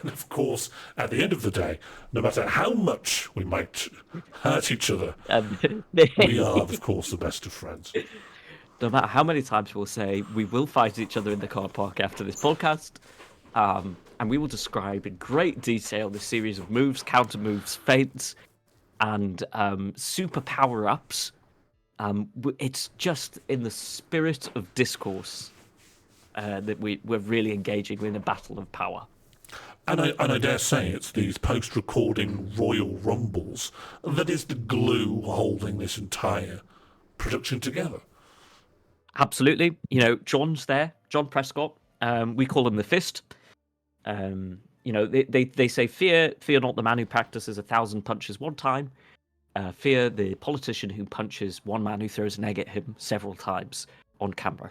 And of course, at the end of the day, no matter how much we might hurt each other, we are, of course, the best of friends. No matter how many times we'll say we will fight each other in the car park after this podcast, and we will describe in great detail the series of moves, counter moves, feints, and super power-ups. It's just in the spirit of discourse that we're really engaging in a battle of power. And I dare say it's these post-recording Royal Rumbles that is the glue holding this entire production together. Absolutely. You know, John's there, John Prescott. We call him the Fist. You know, they say fear not the man who practices 1,000 punches one time. Fear the politician who punches one man who throws an egg at him several times on camera.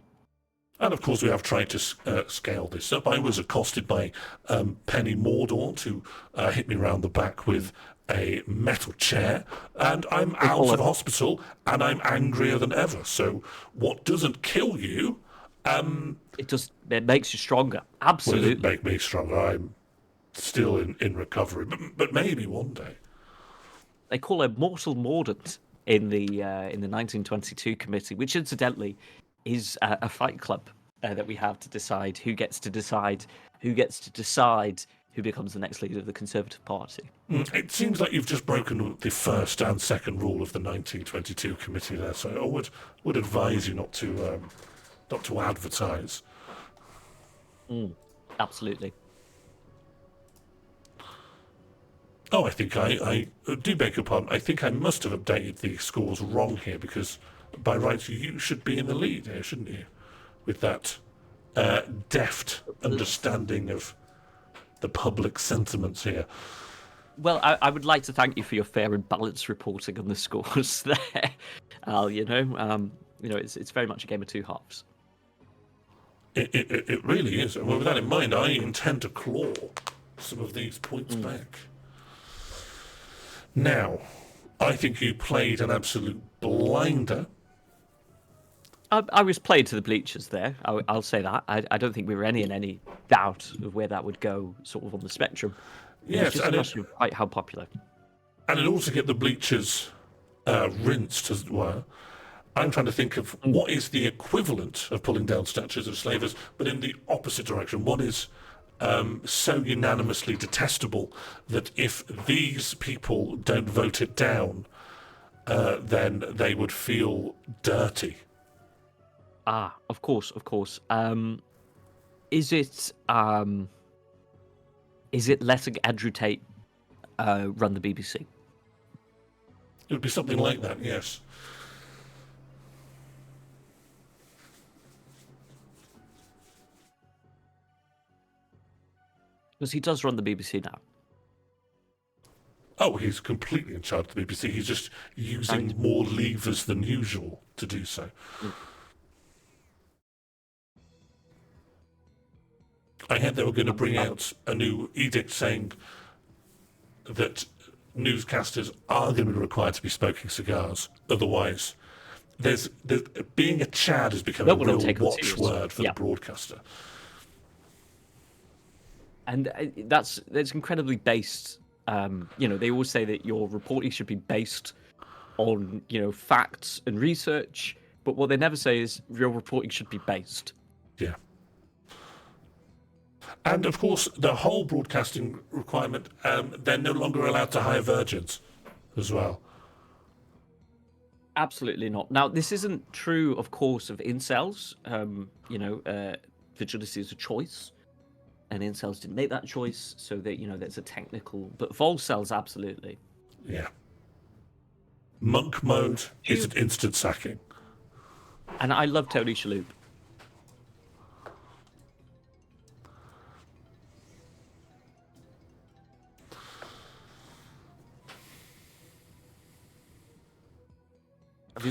And of course, we have tried to scale this up. I was accosted by Penny Mordaunt, who hit me round the back with a metal chair, and I'm out of hospital, and I'm angrier than ever. So, what doesn't kill you, it makes you stronger. Absolutely, will it make me stronger. I'm still in recovery, but maybe one day. They call her Mortal Mordant in the 1922 committee, which incidentally is a fight club that we have to decide who gets to decide who becomes the next leader of the Conservative Party. It seems like you've just broken the first and second rule of the 1922 committee there, so I would advise you not to advertise. Absolutely. Oh, I think I do beg your pardon. I think I must have updated the scores wrong here, because by rights you should be in the lead here, shouldn't you? With that deft understanding of the public sentiments here. Well, I would like to thank you for your fair and balanced reporting on the scores there, Al. You know, it's very much a game of two halves. It really is. Well, with that in mind, I intend to claw some of these points back. Now, I think you played an absolute blinder. I was played to the bleachers there. I'll say that. I don't think we were in any doubt of where that would go, sort of on the spectrum. Yes, just a question of quite how popular. And in order to get the bleachers rinsed, as it were, I'm trying to think of what is the equivalent of pulling down statues of slavers, but in the opposite direction. What is so unanimously detestable that if these people don't vote it down, then they would feel dirty? Ah, of course. Is it letting Andrew Tate run the BBC? It would be something like that, yes. Because he does run the BBC now. Oh, he's completely in charge of the BBC. He's just using more levers than usual to do so. I heard they were going to bring out a new edict saying that newscasters are going to be required to be smoking cigars. Otherwise, being a Chad has become a real watchword for the broadcaster. And that's incredibly based. They always say that your reporting should be based on, facts and research. But what they never say is your reporting should be based. Yeah. And of course, the whole broadcasting requirement, they're no longer allowed to hire virgins as well. Absolutely not. Now, this isn't true, of course, of incels. Virginity is a choice, and incels didn't make that choice, so that there's a technical. But volcels, absolutely. Yeah. Monk mode is an instant sacking. And I love Tony Shalhoub.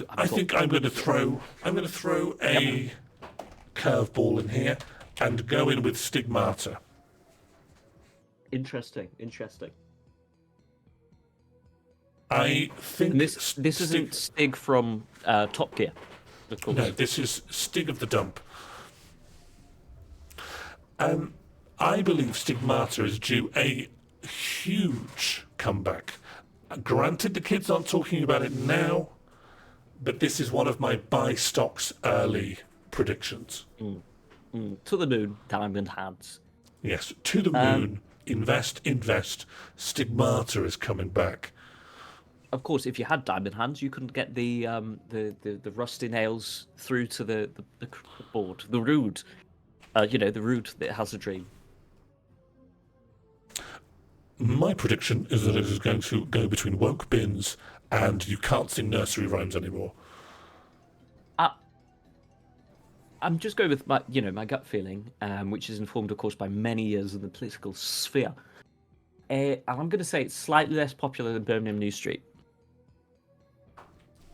I think I'm going to throw a curveball in here, and go in with Stigmata. Interesting. I think And this isn't Stig from Top Gear, of course. No, this is Stig of the Dump. I believe Stigmata is due a huge comeback. Granted, the kids aren't talking about it now, but this is one of my buy stocks early predictions. To the moon, Diamond Hands. Yes, to the moon, invest. Stigmata is coming back. Of course, if you had Diamond Hands, you couldn't get the rusty nails through to the board. The Rood, the Rood that has a dream. My prediction is that it is going to go between woke bins and you can't sing nursery rhymes anymore. I'm just going with my gut feeling, which is informed, of course, by many years in the political sphere. And I'm going to say it's slightly less popular than Birmingham New Street.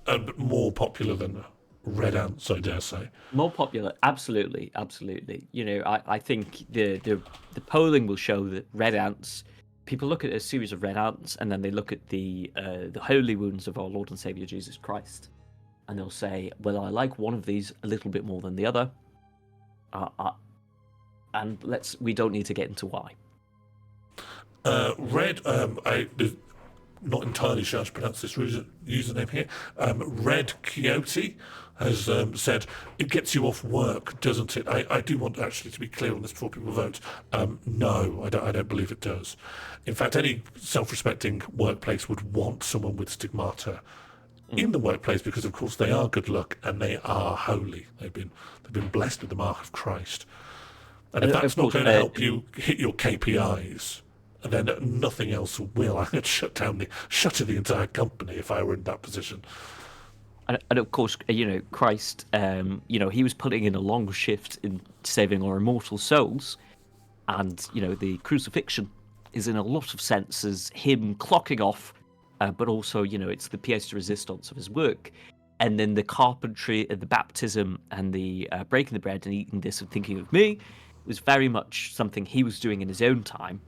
But more popular than Red Ants, I dare say. More popular, absolutely. I think the polling will show that Red Ants. People look at a series of Red Ants, and then they look at the holy wounds of our Lord and Savior Jesus Christ, and they'll say, "Well, I like one of these a little bit more than the other," and we don't need to get into why. Red, I'm not entirely sure how to pronounce this username here. Red Coyote has said, it gets you off work, doesn't it? I do want actually to be clear on this before people vote. No, I don't believe it does. In fact, any self-respecting workplace would want someone with Stigmata in the workplace because, of course, they are good luck and they are holy. They've been blessed with the mark of Christ. And if that's not going to help you hit your KPIs, then nothing else will. I could shutter the entire company if I were in that position. And of course, Christ, he was putting in a long shift in saving our immortal souls, and the crucifixion is in a lot of senses him clocking off, but also it's the pièce de résistance of his work, and then the carpentry, the baptism, and the breaking the bread and eating this and thinking of me was very much something he was doing in his own time.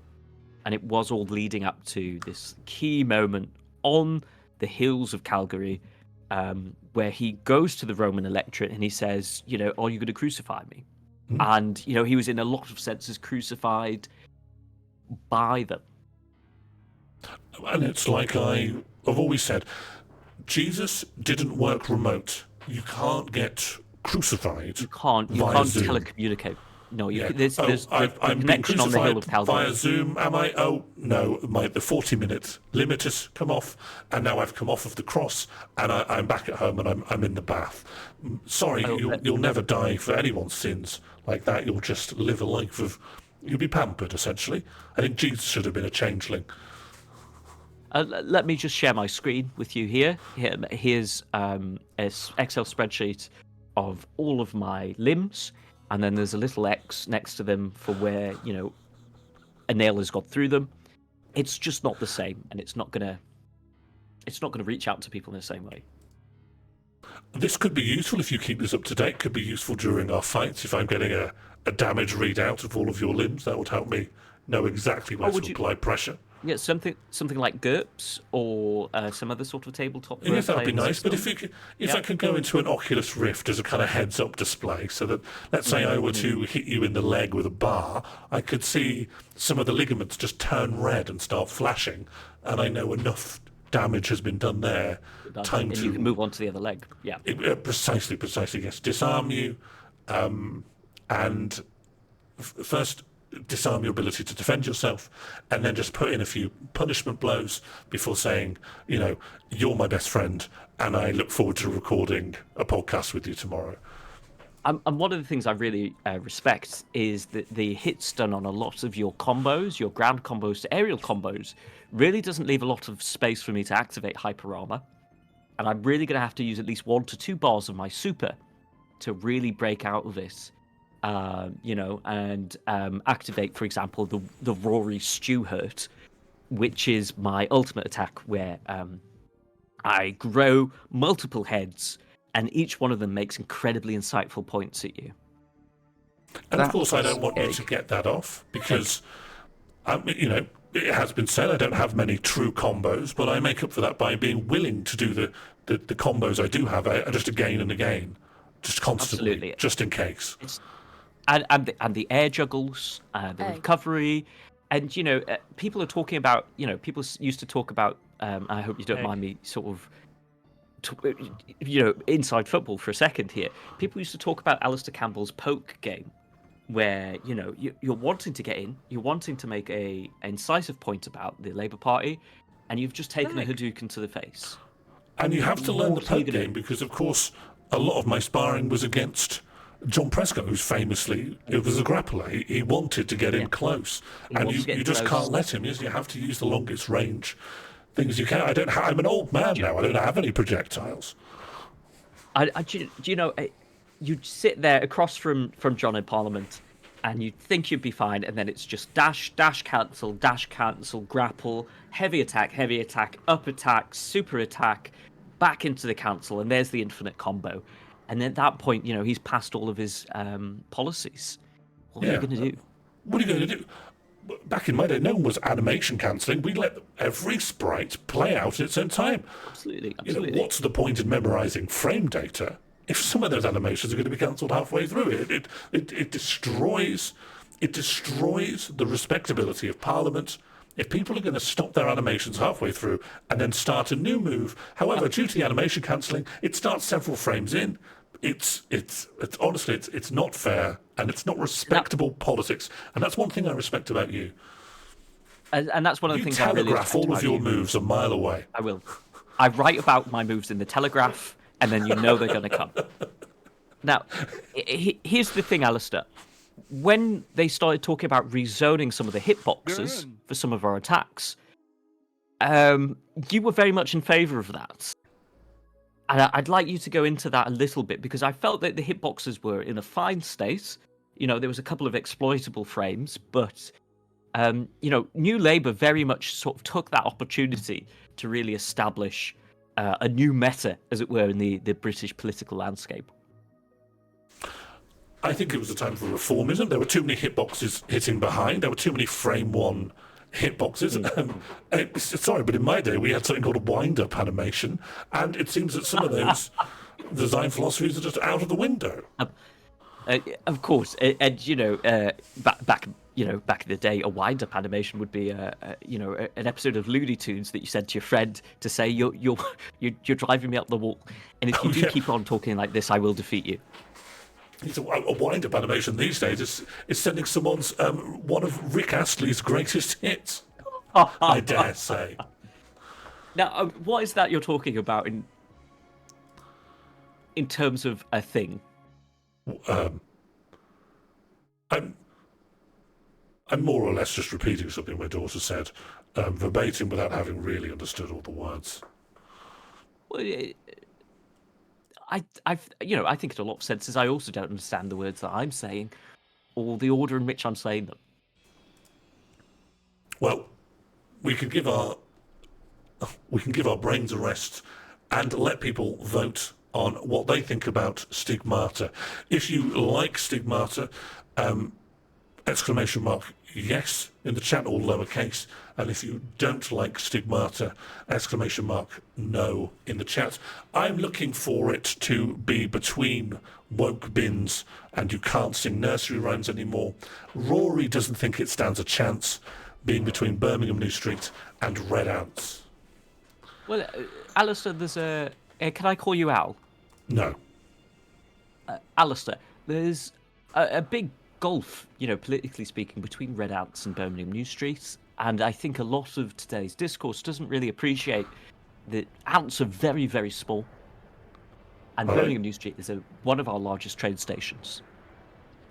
And it was all leading up to this key moment on the hills of Calgary, where he goes to the Roman electorate and he says, are you going to crucify me? And, he was in a lot of senses crucified by them. And it's like I've always said, Jesus didn't work remote. You can't get crucified. You can't Zoom. Telecommunicate. No, there's I'm being connection on the hill of crucified Calgary. via Zoom, am I? Oh, no, the 40-minute limit has come off, and now I've come off of the cross, and I'm back at home, and I'm in the bath. Sorry, you'll never die for anyone's sins like that. You'll just live a life of... You'll be pampered, essentially. I think Jesus should have been a changeling. Let me just share my screen with you here. Here's an Excel spreadsheet of all of my limbs. And then there's a little X next to them for where, a nail has got through them. It's just not the same, and it's not gonna reach out to people in the same way. This could be useful if you keep this up to date. Could be useful during our fights. If I'm getting a damage readout of all of your limbs, that would help me know exactly where to apply pressure. Yeah, something like GURPS or some other sort of tabletop. Yes, that would be nice. But if I could go into an Oculus Rift as a kind of heads-up display, so that, let's say I were to hit you in the leg with a bar, I could see some of the ligaments just turn red and start flashing, and I know enough damage has been done there. And you can move on to the other leg. Yeah. Precisely. Yes, disarm you, and first disarm your ability to defend yourself, and then just put in a few punishment blows before saying, you're my best friend, and I look forward to recording a podcast with you tomorrow. And one of the things I really respect is that the hits done on a lot of your combos, your ground combos to aerial combos, really doesn't leave a lot of space for me to activate hyper armor. And I'm really going to have to use at least 1 to 2 bars of my super to really break out of this. And activate, for example, the Rory Stew Hurt, which is my ultimate attack where I grow multiple heads and each one of them makes incredibly insightful points at you. And of course, I don't want you to get that off because, it has been said I don't have many true combos, but I make up for that by being willing to do the combos I do have just again and again, just constantly, Absolutely. just in case. And the air juggles, the recovery, and people are talking about, people used to talk about. I hope you don't mind me sort of. Inside football for a second here. People used to talk about Alistair Campbell's poke game, where you're wanting to get in, you're wanting to make an incisive point about the Labour Party, and you've just taken a Hadouken to the face. And you have to learn the poke game because, of course, a lot of my sparring was against John Prescott, who's famously, it was a grappler. He wanted to get in close, and you just can't let him. You have to use the longest range things you can. I'm an old man now. I don't have any projectiles. You'd sit there across from John in Parliament, and you'd think you'd be fine, and then it's just dash, cancel, grapple, heavy attack, up attack, super attack, back into the cancel, and there's the infinite combo. And at that point, he's passed all of his policies. What are you going to do? What are you going to do? Back in my day, no one was animation cancelling. We let every sprite play out at its own time. Absolutely. What's the point in memorising frame data if some of those animations are going to be cancelled halfway through? It destroys the respectability of Parliament if people are going to stop their animations halfway through and then start a new move. However, due to the animation cancelling, it starts several frames in. It's honestly, it's not fair, and it's not respectable politics. And that's one thing I respect about you. And that's one of the things I really telegraph all of your moves a mile away. I will. I write about my moves in the Telegraph, and then they're going to come. Now, here's the thing, Alistair. When they started talking about rezoning some of the hitboxes for some of our attacks, you were very much in favour of that. And I'd like you to go into that a little bit, because I felt that the hitboxes were in a fine state. There was a couple of exploitable frames, but, New Labour very much sort of took that opportunity to really establish a new meta, as it were, in the British political landscape. I think it was a time for reformism. There were too many hitboxes hitting behind. There were too many frame one hitboxes. Sorry, but in my day we had something called a wind-up animation, and it seems that some of those design philosophies are just out of the window. Of course, and back in the day, a wind-up animation would be an episode of Looney Tunes that you sent to your friend to say you're driving me up the wall, and if you do keep on talking like this, I will defeat you. A wind-up animation these days is sending someone's one of Rick Astley's greatest hits. I dare say. Now, what is that you're talking about in terms of a thing? I'm more or less just repeating something my daughter said, verbatim, without having really understood all the words. Well, I think in a lot of senses, I also don't understand the words that I'm saying, or the order in which I'm saying them. Well, we can give our brains a rest and let people vote on what they think about stigmata. If you like stigmata, exclamation mark yes in the chat, all lowercase, and if you don't like stigmata, exclamation mark no in the chat. I'm looking for it to be between woke bins and you can't sing nursery rhymes anymore. Rory doesn't think it stands a chance being between Birmingham New Street and Red Ants. Well, Alistair, there's can I call you Al? No. Alistair, there's a big gulf, politically speaking, between Red Ants and Birmingham New Street, and I think a lot of today's discourse doesn't really appreciate that Ants are very, very small, and Birmingham New Street is one of our largest train stations.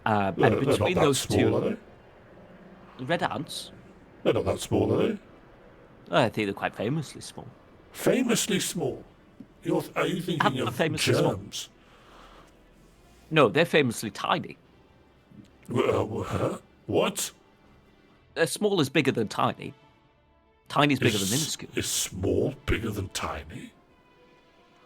And between those two, Red Ants, they're not that small, are they? I think they're quite famously small. Famously small? Are you thinking of germs? Small. No, they're famously tiny. What? Small is bigger than tiny. Tiny is bigger than minuscule. Is small bigger than tiny?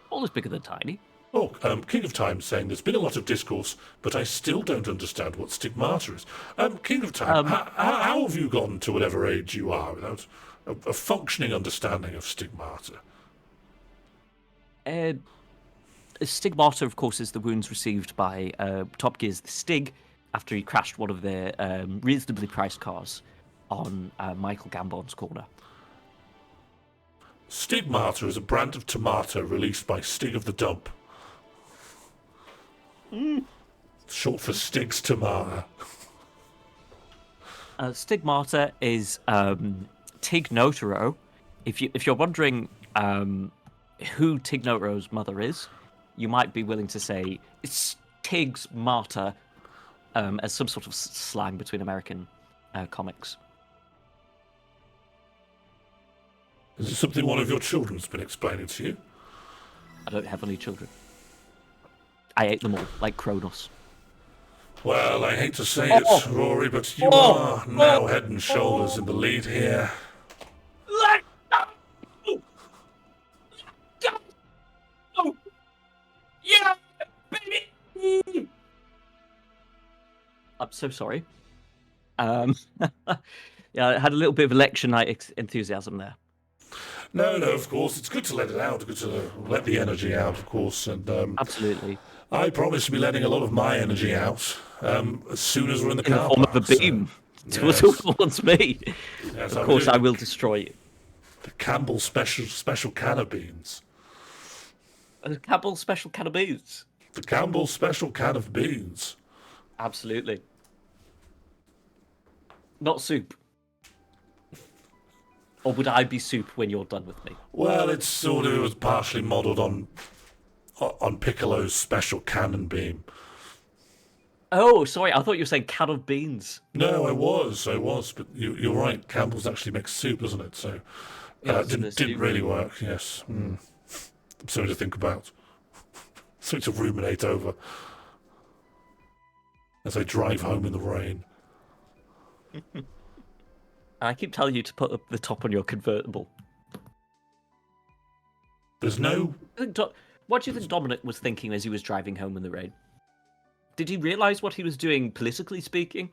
Small is bigger than tiny. King of Time saying there's been a lot of discourse, but I still don't understand what stigmata is. King of Time, how have you gotten to whatever age you are without a functioning understanding of stigmata? Stigmata, of course, is the wounds received by Top Gear's The Stig after he crashed one of their reasonably priced cars on Michael Gambon's corner. Stigmata is a brand of tomato released by Stig of the Dump. Short for Stig's Tomato. Stigmata is Tig Notaro. If you're wondering who Tig Notaro's mother is, you might be willing to say it's Tig's martyr as some sort of slang between American comics. Is it something one of your children's been explaining to you? I don't have any children. I ate them all, like Kronos. Well, I hate to say it, Rory, but you are now head and shoulders in the lead here. Yeah, baby. I'm so sorry. Yeah, I had a little bit of election night enthusiasm there. No, of course. It's good to let it out, good to let the energy out, of course. And absolutely. I promise to be letting a lot of my energy out as soon as we're in the car form of a beam towards me. Yes, of course, I will destroy you. The Campbell special can of beans. The Campbell special can of beans. The Campbell special can of beans. Absolutely. Not soup. Or would I be soup when you're done with me? Well, it was partially modelled on Piccolo's special cannon beam. Oh, sorry, I thought you were saying can of beans. No, I was, but you're right. Campbell's actually makes soup, doesn't it? So didn't really work. Yes, something to think about, something to ruminate over as I drive home in the rain. I keep telling you to put the top on your convertible. There's no... What do you think Dominic was thinking as he was driving home in the rain? Did he realise what he was doing, politically speaking?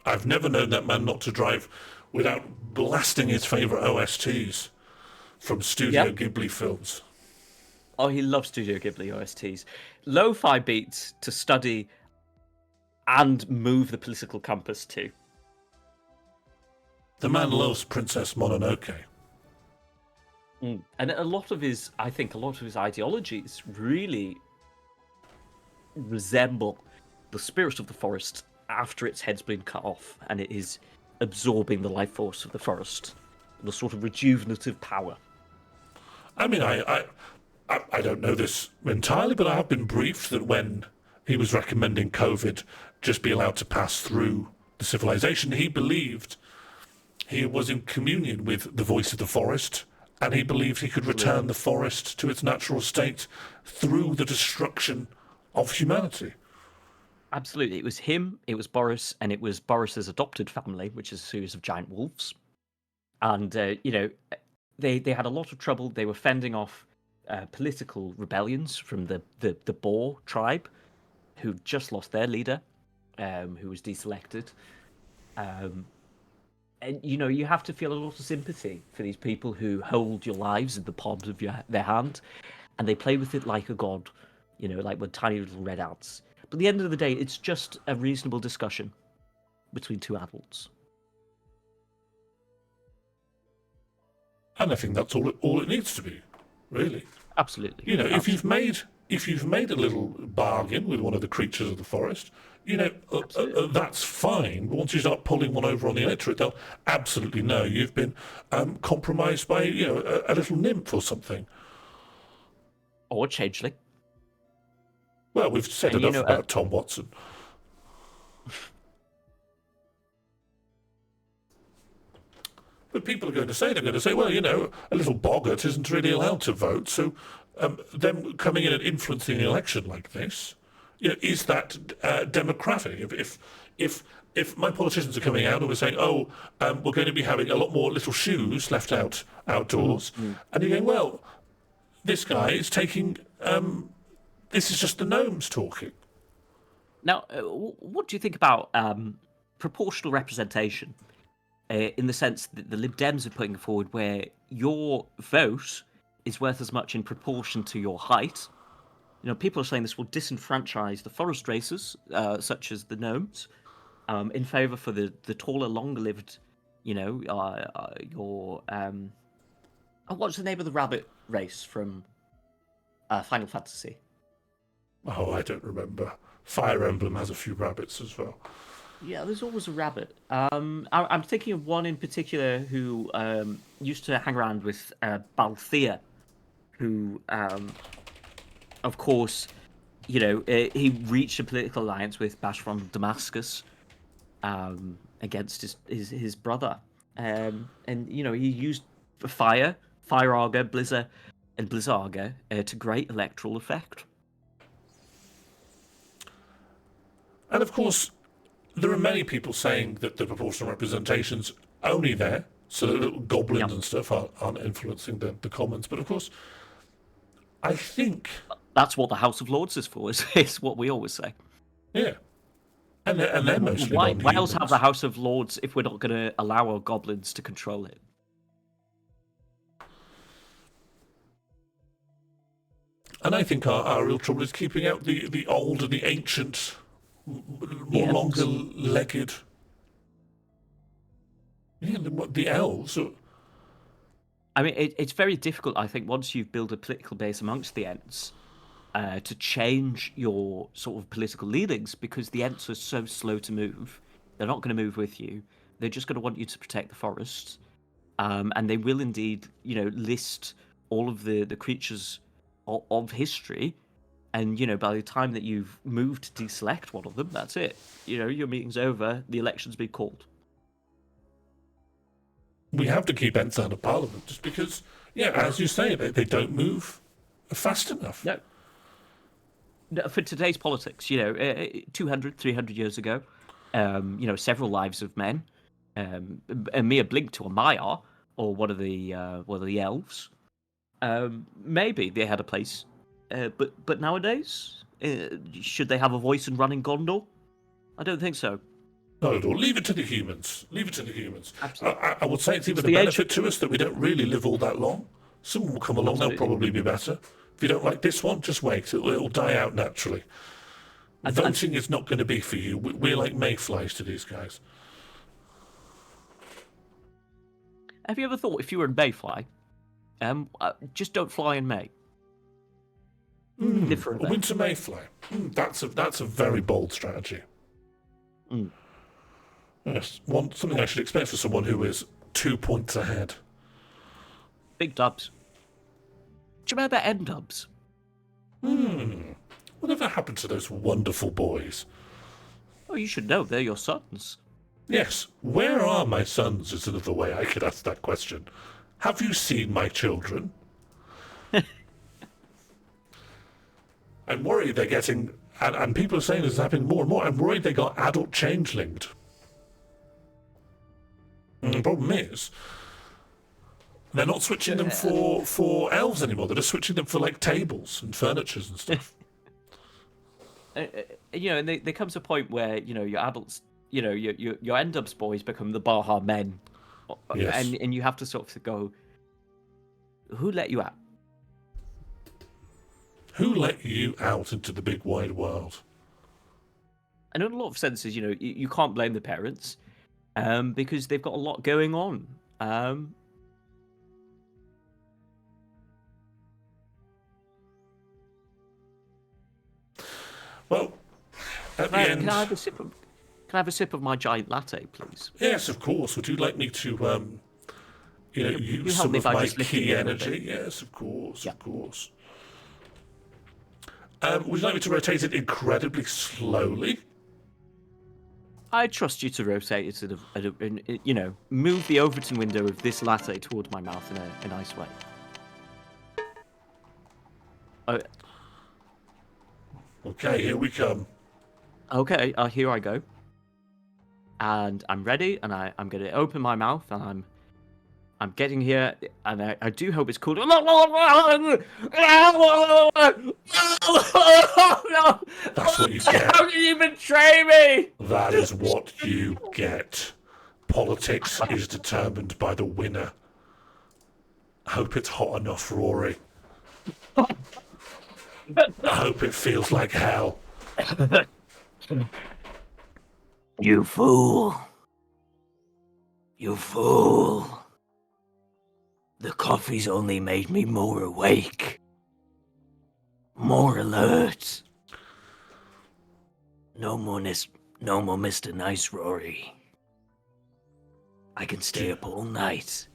I've never known that man not to drive without blasting his favourite OSTs from Studio Ghibli films. Oh, he loves Studio Ghibli OSTs. Lo-fi beats to study and move the political compass to. The man loves Princess Mononoke. And a lot of his ideologies really resemble the spirit of the forest after its head's been cut off and it is absorbing the life force of the forest, the sort of rejuvenative power. I mean, I don't know this entirely, but I have been briefed that when he was recommending COVID just be allowed to pass through the civilization, he believed he was in communion with the voice of the forest, and he believed he could return the forest to its natural state through the destruction of humanity. Absolutely. It was him, it was Boris, and it was Boris's adopted family, which is a series of giant wolves. And, they had a lot of trouble. They were fending off political rebellions from the Boer tribe, who just lost their leader, who was deselected. And, you have to feel a lot of sympathy for these people who hold your lives in the palms of their hand, and they play with it like a god, like with tiny little red ants. But at the end of the day, it's just a reasonable discussion between two adults. And I think that's all it needs to be, really. Absolutely. If you've made a little bargain with one of the creatures of the forest, that's fine. But once you start pulling one over on the electorate, they'll absolutely know you've been compromised by, a little nymph or something. Or a changeling. Well, we've said enough about Tom Watson. But people are going to say, well, a little boggart isn't really allowed to vote, so them coming in and influencing an election like this, is that democratic? If my politicians are coming out and we're saying, we're going to be having a lot more little shoes left out outdoors, and you're going, well, this guy is taking. This is just the gnomes talking. Now, what do you think about proportional representation? In the sense that the Lib Dems are putting forward, where your vote is worth as much in proportion to your height. You know, people are saying this will disenfranchise the forest races, such as the gnomes, in favour for the taller, longer-lived. You know, what's the name of the rabbit race from Final Fantasy? Oh, I don't remember. Fire Emblem has a few rabbits as well. Yeah, there's always a rabbit. I'm thinking of one in particular who used to hang around with Balthea, who, of course, you know, he reached a political alliance with Bash from Damascus against his brother. And, you know, he used fire auger, blizzard, and blizzarga to great electoral effect. And of course, there are many people saying that the proportional representation's only there so that little goblins and stuff aren't influencing the commons. But of course, I think... That's what the House of Lords is for, is what we always say. Yeah. And they're mostly Why non-humans. else have the House of Lords if we're not going to allow our goblins to control it? And I think our real trouble is keeping out the old and the ancient... more longer-legged. Yeah, the elves. I mean, it's very difficult, I think, once you've built a political base amongst the Ents, to change your sort of political leanings, because the Ents are so slow to move. They're not going to move with you. They're just going to want you to protect the forests. And they will indeed, you know, list all of the creatures of history. And, you know, by the time that you've moved to deselect one of them, that's it. You know, your meeting's over, the election's been called. We have to keep Ents out of Parliament, just because, yeah, as you say, they don't move fast enough. No. For today's politics, you know, 200, 300 years ago, you know, several lives of men, a mere blink to a Maiar, or one of the elves, maybe they had a place. But nowadays, should they have a voice in running Gondor? I don't think so. Not at all. Leave it to the humans. Leave it to the humans. Absolutely. I would say it's even a benefit to us that we don't really live all that long. Someone will come along, they'll probably be better. If you don't like this one, just wait. It'll die out naturally. Voting is not going to be for you. We're like mayflies to these guys. Have you ever thought, if you were a mayfly, just don't fly in May? A winter mayfly. That's a very bold strategy. Yes, something I should expect for someone who is 2 points ahead. Big dubs. Do you remember N-dubs? Whatever happened to those wonderful boys? Oh, you should know, they're your sons. Yes, where are my sons is another way I could ask that question. Have you seen my children? I'm worried they're getting, and people are saying this is happening more and more, I'm worried they got adult changelinged. And the problem is, they're not switching them for elves anymore, they're just switching them for, like, tables and furnitures and stuff. You know, and there comes a point where, you know, your adults, you know, your N-dubs boys become the Baja men. Yes. And you have to sort of go, who let you out? Who let you out into the big wide world? And in a lot of senses, you know, you can't blame the parents, because they've got a lot going on. Well, at the end... Can I have a sip of my giant latte, please? Yes, of course. Would you like me to, use some of my key energy? Yes, of course, of course. Would you like me to rotate it incredibly slowly? I trust you to rotate it you know, move the Overton window of this latte towards my mouth in a nice way. Okay, here we come. Okay, here I go. And I'm ready, and I'm going to open my mouth, and I'm getting here, and I do hope it's cool. That's what you get. How can you betray me? That is what you get. Politics is determined by the winner. I hope it's hot enough, Rory. I hope it feels like hell. You fool. You fool. The coffee's only made me more awake. More alert. No more Mr. Nice, Rory. I can stay up all night.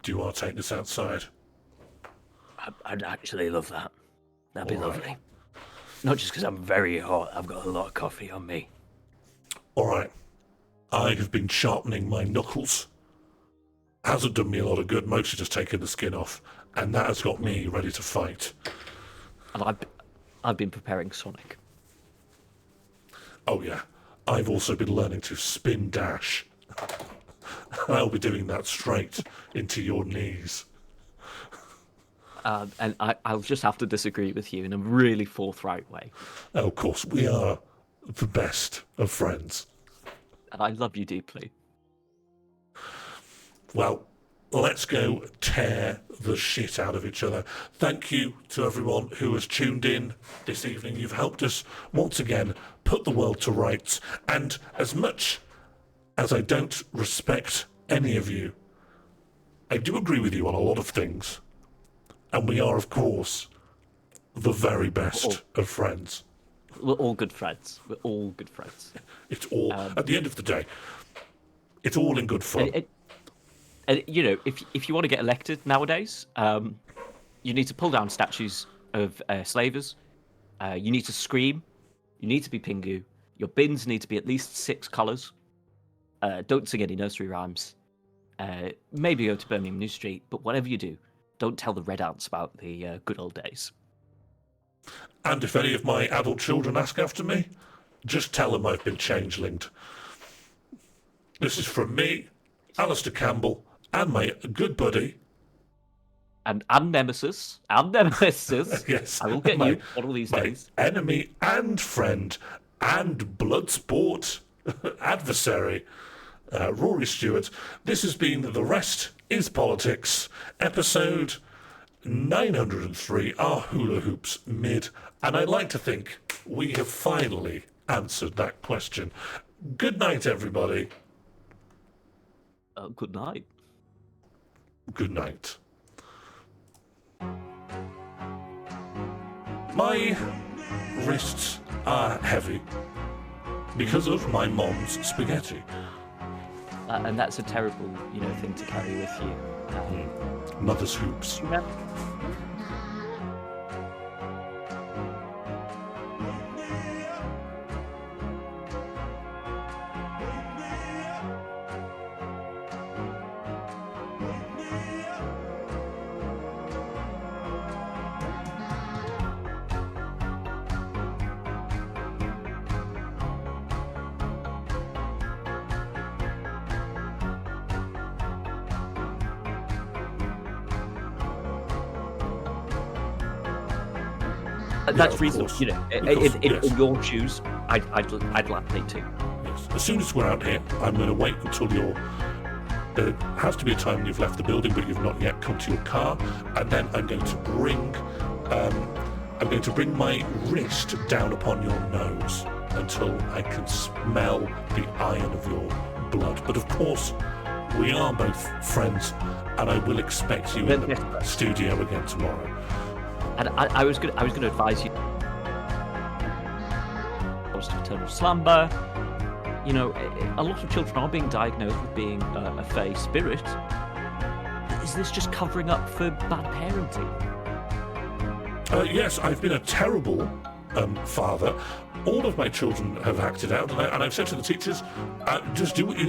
Do you want to take this outside? I'd actually love that. That'd be All right. lovely. Not just because I'm very hot, I've got a lot of coffee on me. Alright. I have been sharpening my knuckles. Hasn't done me a lot of good, mostly just taking the skin off. And that has got me ready to fight. And I've been preparing Sonic. Oh yeah. I've also been learning to spin dash. I'll be doing that straight into your knees. And I'll just have to disagree with you in a really forthright way. Oh, of course, we are the best of friends. And I love you deeply. Well, let's go tear the shit out of each other. Thank you to everyone who has tuned in this evening. You've helped us once again put the world to rights. And as much as I don't respect any of you, I do agree with you on a lot of things. And we are, of course, the very best of friends. We're all good friends. We're all good friends. It's all, at the end of the day, it's all in good fun. And you know, if you want to get elected nowadays, you need to pull down statues of slavers. You need to scream. You need to be Pingu. Your bins need to be at least 6 colours. Don't sing any nursery rhymes. Maybe go to Birmingham New Street, but whatever you do, don't tell the red ants about the good old days. And if any of my adult children ask after me, just tell them I've been changelinged. This is from me, Alistair Campbell, and my good buddy. And Nemesis. And Nemesis. Yes. I will get you one of these days. Enemy and friend and bloodsport adversary, Rory Stewart. This has been The Rest is Politics, episode 903, our hula hoops mid. And I'd like to think we have finally answered that question. Good night, everybody. Good night. Good night. My wrists are heavy because of my mom's spaghetti. And that's a terrible, thing to carry with you. Mother's hoops. That's reasonable. In your shoes, I'd laminate too. Yes. As soon as we're out here, I'm going to wait until you're. There has to be a time when you've left the building, but you've not yet come to your car, and then I'm going to bring. I'm going to bring my wrist down upon your nose until I can smell the iron of your blood. But of course, we are both friends, and I will expect you in the studio again tomorrow. And I was going to advise you to return to slumber. A lot of children are being diagnosed with being a fey spirit. Is this just covering up for bad parenting? Yes, I've been a terrible father. All of my children have acted out, and I've said to the teachers, just do what you